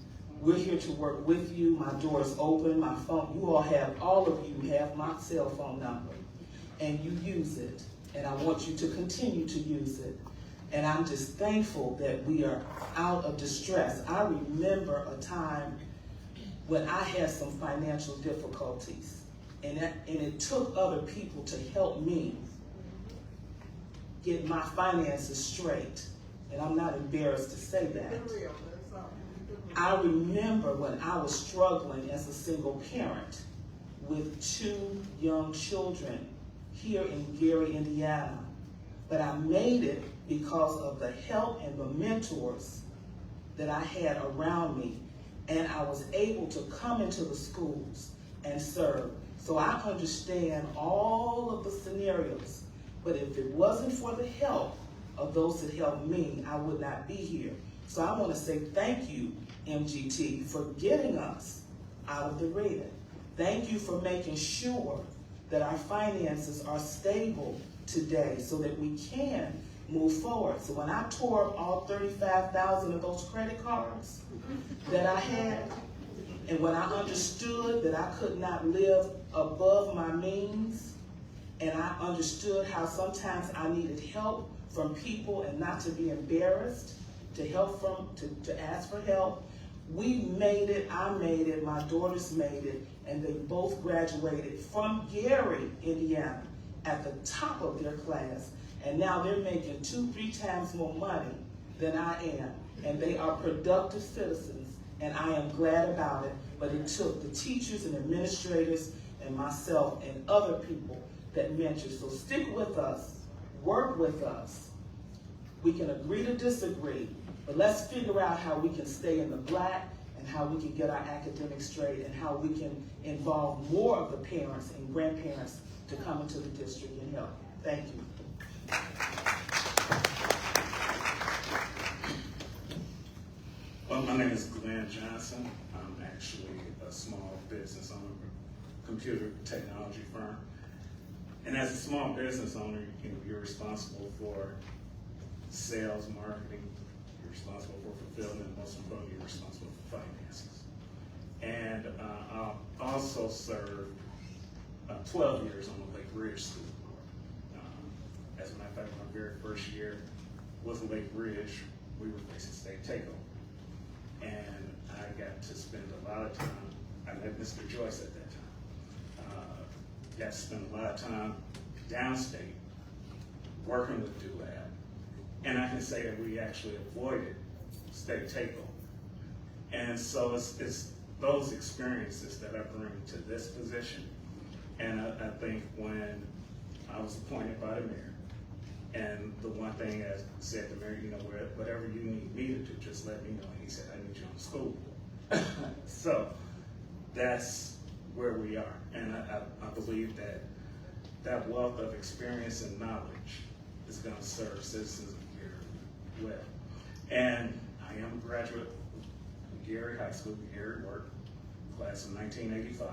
Speaker 20: We're here to work with you. My door is open, my phone, all of you have my cell phone number, and you use it. And I want you to continue to use it. And I'm just thankful that we are out of distress. I remember a time when I had some financial difficulties, and it took other people to help me get my finances straight. And I'm not embarrassed to say that. I remember when I was struggling as a single parent with 2 young children here in Gary, Indiana. But I made it because of the help and the mentors that I had around me. And I was able to come into the schools and serve. So I understand all of the scenarios. But if it wasn't for the help of those that helped me, I would not be here. So I want to say thank you, MGT, for getting us out of the red. Thank you for making sure that our finances are stable today so that we can move forward. So when I tore up all 35,000 of those credit cards that I had, and when I understood that I could not live above my means, and I understood how sometimes I needed help from people and not to be embarrassed to ask for help, we made it, I made it, my daughters made it, and they both graduated from Gary, Indiana, at the top of their class. And now they're making 2-3 times more money than I am. And they are productive citizens, and I am glad about it. But it took the teachers and administrators and myself and other people that mentored. So stick with us, work with us. We can agree to disagree, but let's figure out how we can stay in the black and how we can get our academics straight and how we can involve more of the parents and grandparents to come into the district and help. Thank you.
Speaker 21: Well, my name is Glenn Johnson. I'm actually a small business owner, a computer technology firm. And as a small business owner, you're responsible for sales, marketing, you're responsible for fulfillment, most importantly, you're responsible for finances. And I also served 12 years on the Lake Ridge School Board. As a matter of fact, my very first year was Lake Ridge. We were facing state takeover. And I got to spend a lot of time, I met Mr. Joyce at that time. Got to spend a lot of time downstate working with DUAB. And I can say that we actually avoided state takeover. And so it's those experiences that I bring to this position. And I think when I was appointed by the mayor, and the one thing I said to the mayor, whatever you need me to do, just let me know. And he said, I need you on the school board. So that's where we are. And I believe that that wealth of experience and knowledge is going to serve citizens of Gary well. And I am a graduate of Gary High School, Gary Work, class of 1985,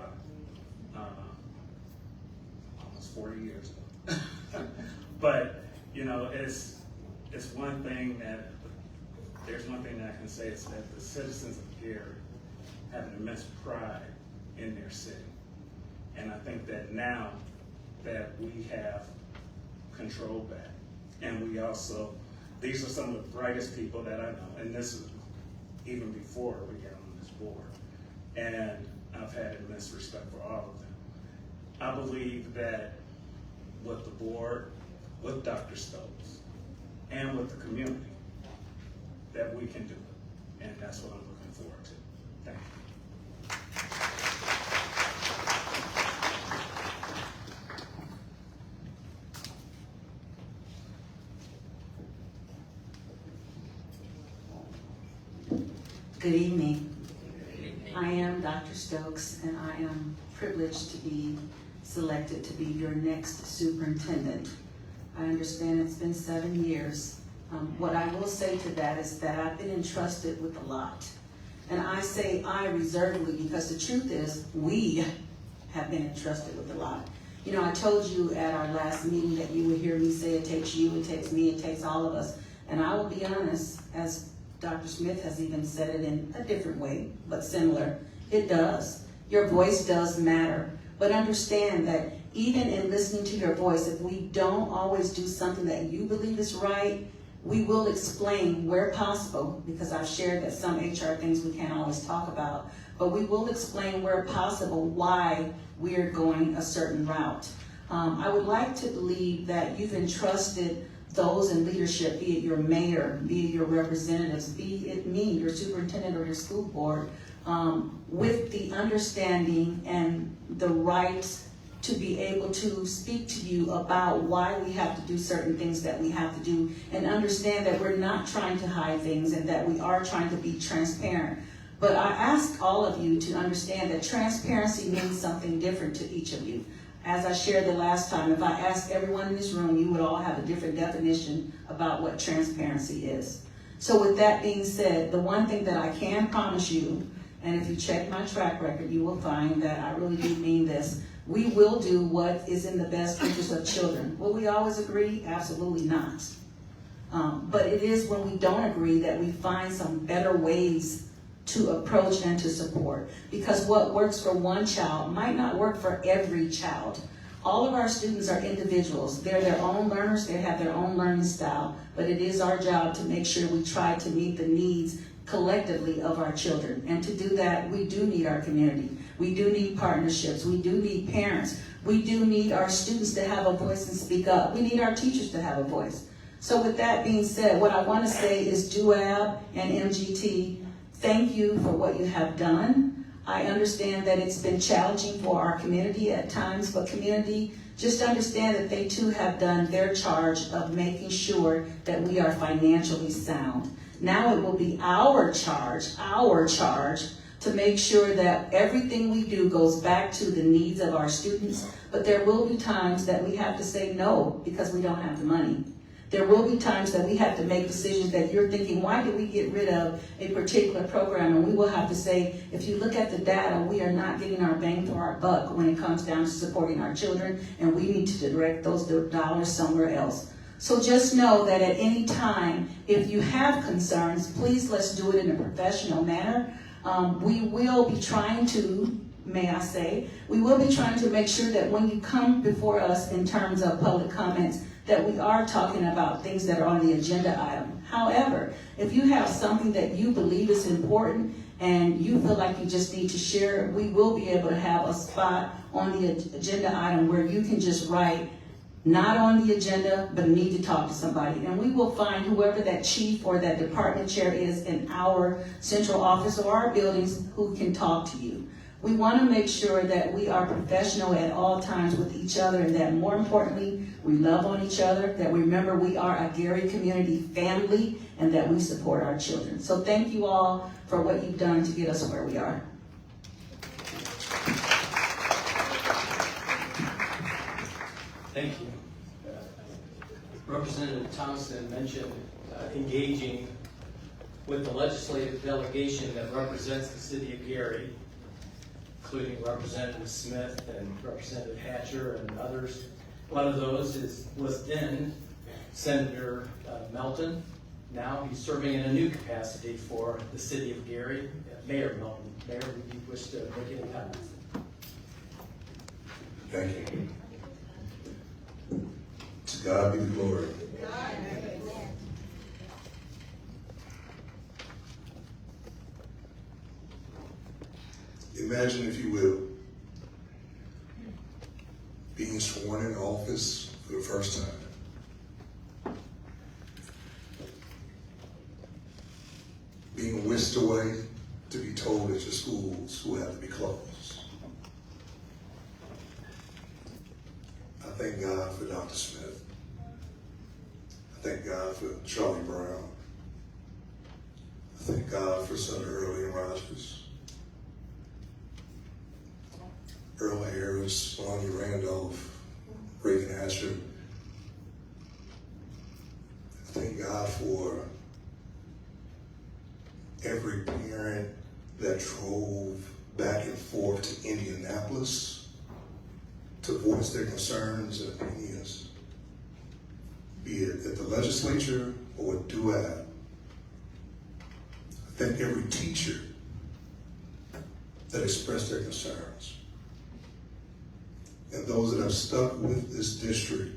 Speaker 21: almost 40 years ago. But it's one thing that, there's one thing that I can say, is that the citizens of Gary have an immense pride in their city. And I think that now that we have control back, and we also, these are some of the brightest people that I know, and this is even before we got on this board. And I've had immense respect for all of them. I believe that with the board, with Dr. Stokes, and with the community, that we can do it. And that's what I'm looking forward to. Thank you.
Speaker 5: Good evening. I am Dr. Stokes, and I am privileged to be selected to be your next superintendent. I understand it's been 7 years. What I will say to that is that I've been entrusted with a lot. And I say I reservedly because the truth is we have been entrusted with a lot. You know, I told you at our last meeting that you would hear me say it takes you, it takes me, it takes all of us. And I will be honest, as Dr. Smith has even said it in a different way, but similar, it does. Your voice does matter. But understand that even in listening to your voice, if we don't always do something that you believe is right, we will explain where possible, because I've shared that some HR things we can't always talk about, but we will explain where possible why we're going a certain route. I would like to believe that you've entrusted those in leadership, be it your mayor, be it your representatives, be it me, your superintendent or your school board, with the understanding and the right to be able to speak to you about why we have to do certain things that we have to do, and understand that we're not trying to hide things and that we are trying to be transparent. But I ask all of you to understand that transparency means something different to each of you. As I shared the last time, if I asked everyone in this room, you would all have a different definition about what transparency is. So with that being said, the one thing that I can promise you, and if you check my track record, you will find that I really do mean this. We will do what is in the best interest of children. Will we always agree? Absolutely not. But it is when we don't agree that we find some better ways to approach and to support. Because what works for one child might not work for every child. All of our students are individuals. They're their own learners. They have their own learning style. But it is our job to make sure we try to meet the needs collectively of our children. And to do that, we do need our community. We do need partnerships. We do need parents. We do need our students to have a voice and speak up. We need our teachers to have a voice. So with that being said, what I want to say is DUAB and MGT, thank you for what you have done. I understand that it's been challenging for our community at times, but community, just understand that they too have done their charge of making sure that we are financially sound. Now it will be our charge to make sure that everything we do goes back to the needs of our students, but there will be times that we have to say no because we don't have the money. There will be times that we have to make decisions that you're thinking, why did we get rid of a particular program? And we will have to say, if you look at the data, we are not getting our bang for our buck when it comes down to supporting our children, and we need to direct those dollars somewhere else. So just know that at any time, if you have concerns, please let's do it in a professional manner. We will be trying to, may I say, we will be trying to make sure that when you come before us in terms of public comments, that we are talking about things that are on the agenda item. However, if you have something that you believe is important and you feel like you just need to share, we will be able to have a spot on the agenda item where you can just write, not on the agenda, but need to talk to somebody. And we will find whoever that chief or that department chair is in our central office or our buildings who can talk to you. We want to make sure that we are professional at all times with each other, and that more importantly, we love on each other, that we remember we are a Gary community family, and that we support our children. So thank you all for what you've done to get us where we are.
Speaker 14: Thank you. Representative Thompson mentioned engaging with the legislative delegation that represents the city of Gary, including Representative Smith and Representative Hatcher and others. One of those was then Senator Melton. Now he's serving in a new capacity for the city of Gary. Mayor Melton. Mayor, would you wish to make any comments?
Speaker 22: Thank you. To God be the glory. Imagine, if you will, being sworn in office for the first time. Being whisked away to be told that your schools will have to be closed. I thank God for Dr. Smith. I thank God for Charlie Brown. I Thank God for Senator Earl Rogers, Earl Harris, Lonnie Randolph, Reagan Asher. Thank God for every parent that drove back and forth to Indianapolis to voice their concerns and opinions, be it at the legislature or at DUAB. Thank every teacher that expressed their concerns, and those that have stuck with this district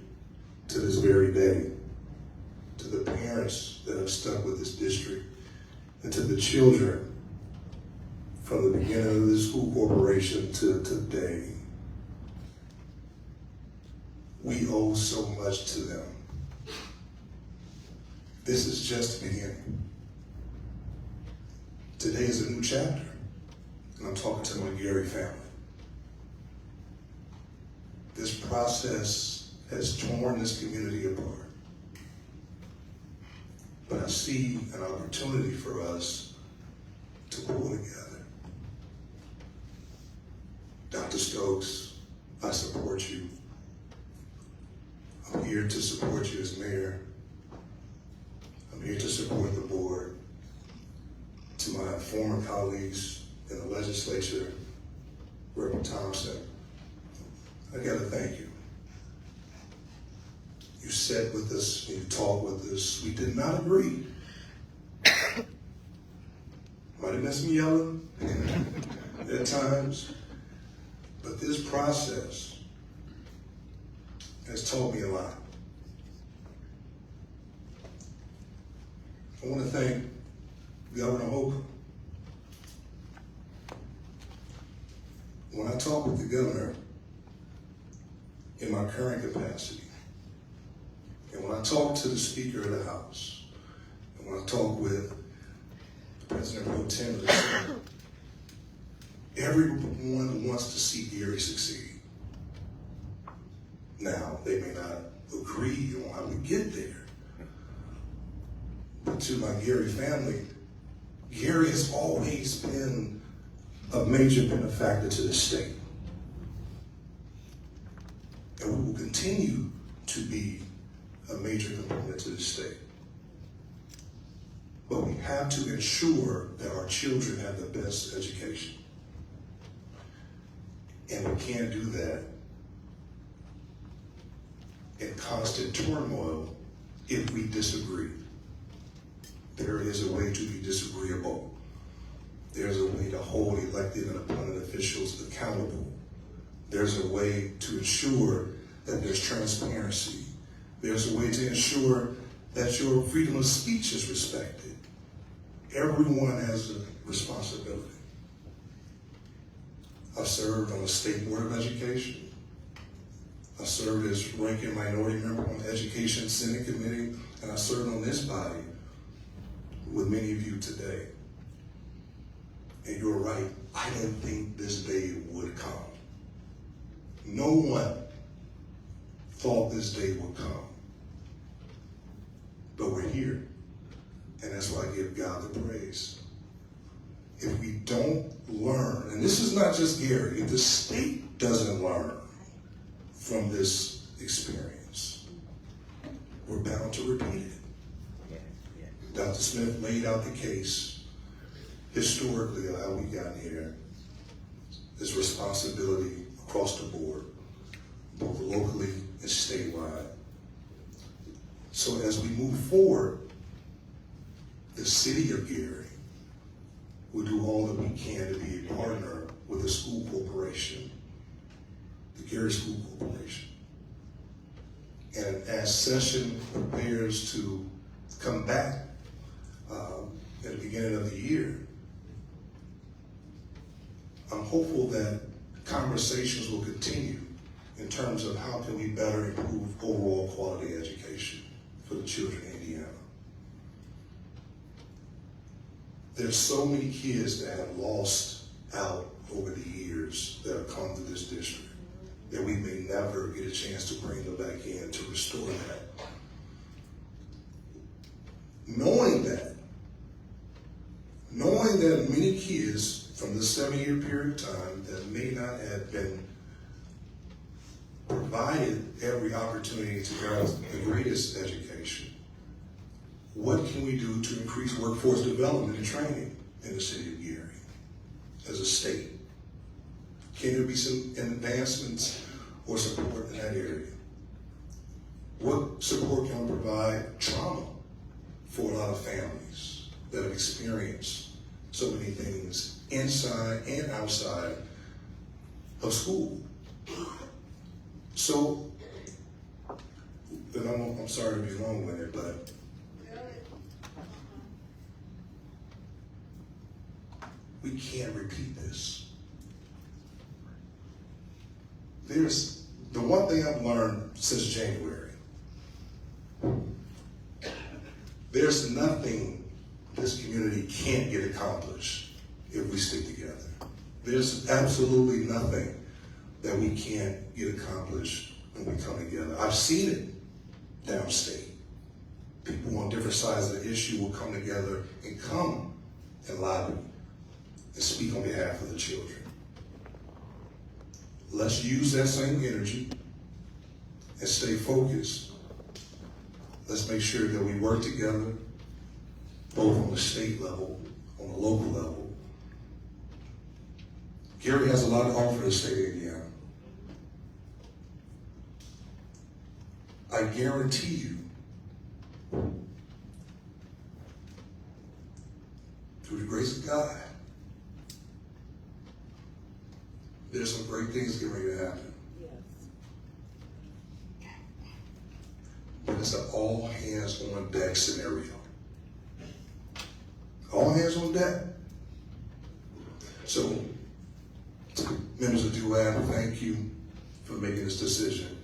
Speaker 22: to this very day, to the parents that have stuck with this district, and to the children from the beginning of the school corporation to today. We owe so much to them. This is just the beginning. Today is a new chapter, and I'm talking to my Gary family. This process has torn this community apart. But I see an opportunity for us to pull together. Dr. Stokes, I support you. I'm here to support you as mayor. I'm here to support the board. To my former colleagues in the legislature, Representative Thompson, I gotta thank you. You sat with us, you talked with us. We did not agree. Might have been some yelling at times, but this process has taught me a lot. I want to thank Governor Holcomb. When I talk with the governor in my current capacity, and when I talk to the Speaker of the House, and when I talk with the President Pro Tem of the Senate, everyone wants to see Gary succeed. Now, they may not agree on how we get there, but to my Gary family, Gary has always been a major benefactor to the state. And we will continue to be a major component to the state. But we have to ensure that our children have the best education. And we can't do that in constant turmoil if we disagree. There is a way to be disagreeable. There's a way to hold elected and appointed officials accountable. There's a way to ensure that there's transparency. There's a way to ensure that your freedom of speech is respected. Everyone has a responsibility. I've served on the State Board of Education. I served as ranking minority member on the Education Senate Committee, and I served on this body with many of you today. And you're right, I didn't think this day would come. No one thought this day would come. But we're here, and that's why I give God the praise. If we don't learn, and this is not just Gary, if the state doesn't learn from this experience, we're bound to repeat it. Dr. Smith laid out the case historically of how we got here. This responsibility across the board, both locally and statewide. So as we move forward, the city of Gary will do all that we can to be a partner with the school corporation, the Gary School Corporation. And as session prepares to come back at the beginning of the year, I'm hopeful that conversations will continue in terms of how can we better improve overall quality education for the children in Indiana. There's so many kids that have lost out over the years that have come to this district that we may never get a chance to bring them back in to restore that. Knowing that, knowing that many kids from this 7-year period of time that may not have been provided every opportunity to get the greatest education, what can we do to increase workforce development and training in the city of Gary as a state? Can there be some advancements or support in that area? What support can we provide trauma for a lot of families that have experienced so many things inside and outside of school? So, and I'm sorry to be long-winded, but we can't repeat this. There's the one thing I've learned since January. There's nothing this community can't get accomplished if we stick together. There's absolutely nothing that we can't get accomplished when we come together. I've seen it downstate. People on different sides of the issue will come together and come and lobby and speak on behalf of the children. Let's use that same energy and stay focused. Let's make sure that we work together, both on the state level, on the local level. Gary has a lot to offer the state of Indiana. I guarantee you, through the grace of God, there's some great things getting ready to happen. But it's an all hands on deck scenario. All hands on deck. So, members of DUAB, thank you for making this decision.